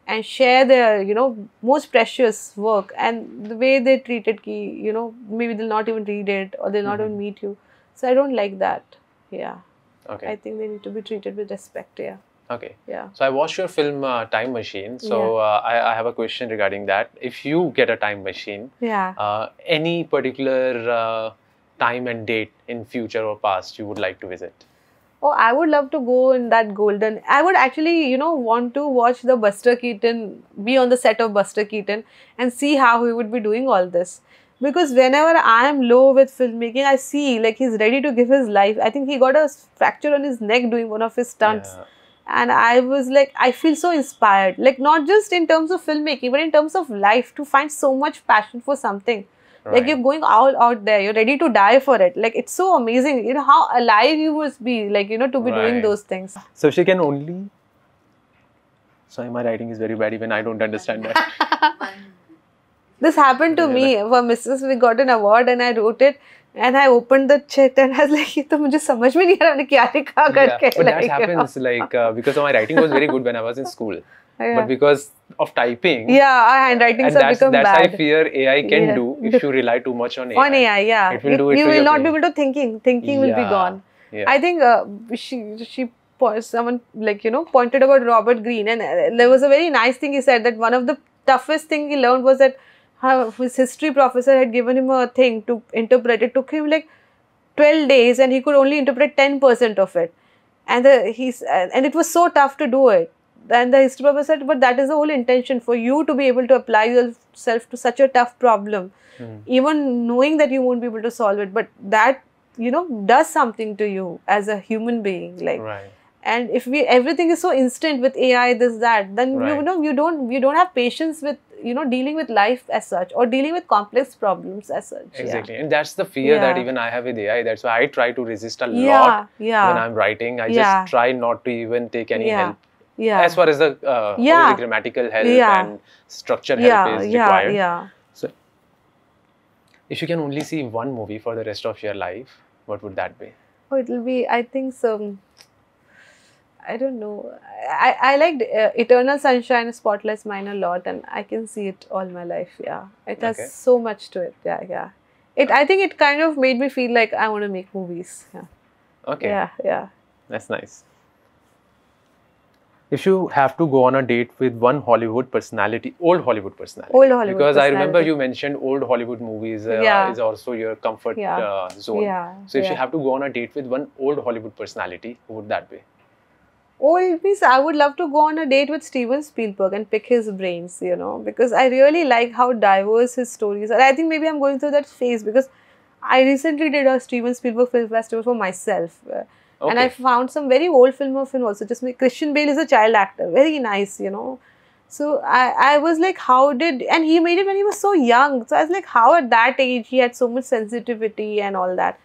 and share their, you know, most precious work, and the way they treat it, you know, maybe they'll not even read it or they'll not even meet you. So I don't like that. Yeah. Okay. I think they need to be treated with respect. Yeah. Okay. Yeah. So I watched your film Time Machine. So I have a question regarding that. If you get a time machine, any particular time and date in future or past you would like to visit? Oh, I would love to go in that golden. I would actually, you know, want to watch the Buster Keaton, be on the set of Buster Keaton and see how he would be doing all this. Because whenever I am low with filmmaking, I see like he's ready to give his life. I think he got a fracture on his neck doing one of his stunts. Yeah. And I was like, I feel so inspired. Like not just in terms of filmmaking, but in terms of life, to find so much passion for something. Right. Like you're going all out there, you're ready to die for it. Like it's so amazing, you know, how alive you must be, like, you know, to be doing those things. So she can only... Sorry, my writing is very bad, even I don't understand that. This happened to me for Mrs. We got an award and I wrote it and I opened the chat and I was like, ये तो मुझे समझ में नहीं आ रहा क्या लिखा करके. But that happens like because my writing was very good when I was in school. But because of typing, our handwriting has become bad. That's I fear AI can do if you rely too much on AI. On AI, it will do it. You will not be able to thinking will be gone. I think someone like, you know, pointed about Robert Greene, and there was a very nice thing he said, that one of the toughest thing he learned was that his history professor had given him a thing to interpret. It took him like 12 days and he could only interpret 10% of it, and it was so tough to do it. And the history professor said, but that is the whole intention, for you to be able to apply yourself to such a tough problem, even knowing that you won't be able to solve it, but that, you know, does something to you as a human being. Like, and if everything is so instant with AI, this, that, then you know, you don't have patience with, you know, dealing with life as such, or dealing with complex problems as such. Exactly. And that's the fear that even I have with AI. That's why I try to resist a lot when I'm writing. I just try not to even take any help. As far as the grammatical help and structure help is required. So, if you can only see one movie for the rest of your life, what would that be? Oh, it will be, I think, I don't know. I liked Eternal Sunshine of Spotless Mind a lot, and I can see it all my life. Yeah, it has so much to it. I think it kind of made me feel like I want to make movies. Okay. That's nice. If you have to go on a date with one Hollywood personality, old Hollywood personality. Because I remember you mentioned old Hollywood movies is also your comfort zone. So if you have to go on a date with one old Hollywood personality, who would that be? Old means I would love to go on a date with Steven Spielberg and pick his brains, you know, because I really like how diverse his stories are. I think maybe I'm going through that phase because I recently did a Steven Spielberg Film Festival for myself. And I found some very old film of him also. Just Christian Bale is a child actor, very nice, you know. So I was like, how did, and he made it when he was so young. So I was like, how at that age he had so much sensitivity and all that.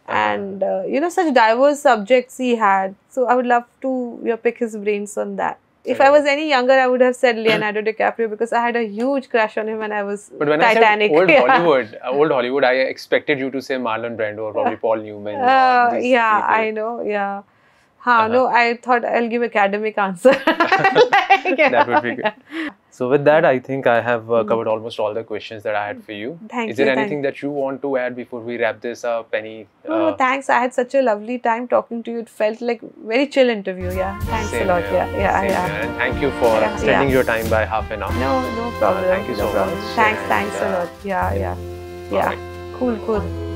And you know, such diverse subjects he had. So I would love to pick his brains on that. If I was any younger, I would have said Leonardo DiCaprio, because I had a huge crush on him when I was But when Titanic. I said old Hollywood, I expected you to say Marlon Brando or probably Paul Newman. Yeah, I know. Yeah. No, I thought I'll give academic answer. That would be good. So with that, I think I have covered almost all the questions that I had for you. Thank you. Is there anything that you want to add before we wrap this up? No, thanks. I had such a lovely time talking to you. It felt like very chill interview. Yeah, thanks a lot. Here. Yeah. And thank you for spending your time by half an hour. No problem. Thank you so much. Thanks a lot. Yeah. Right. Cool.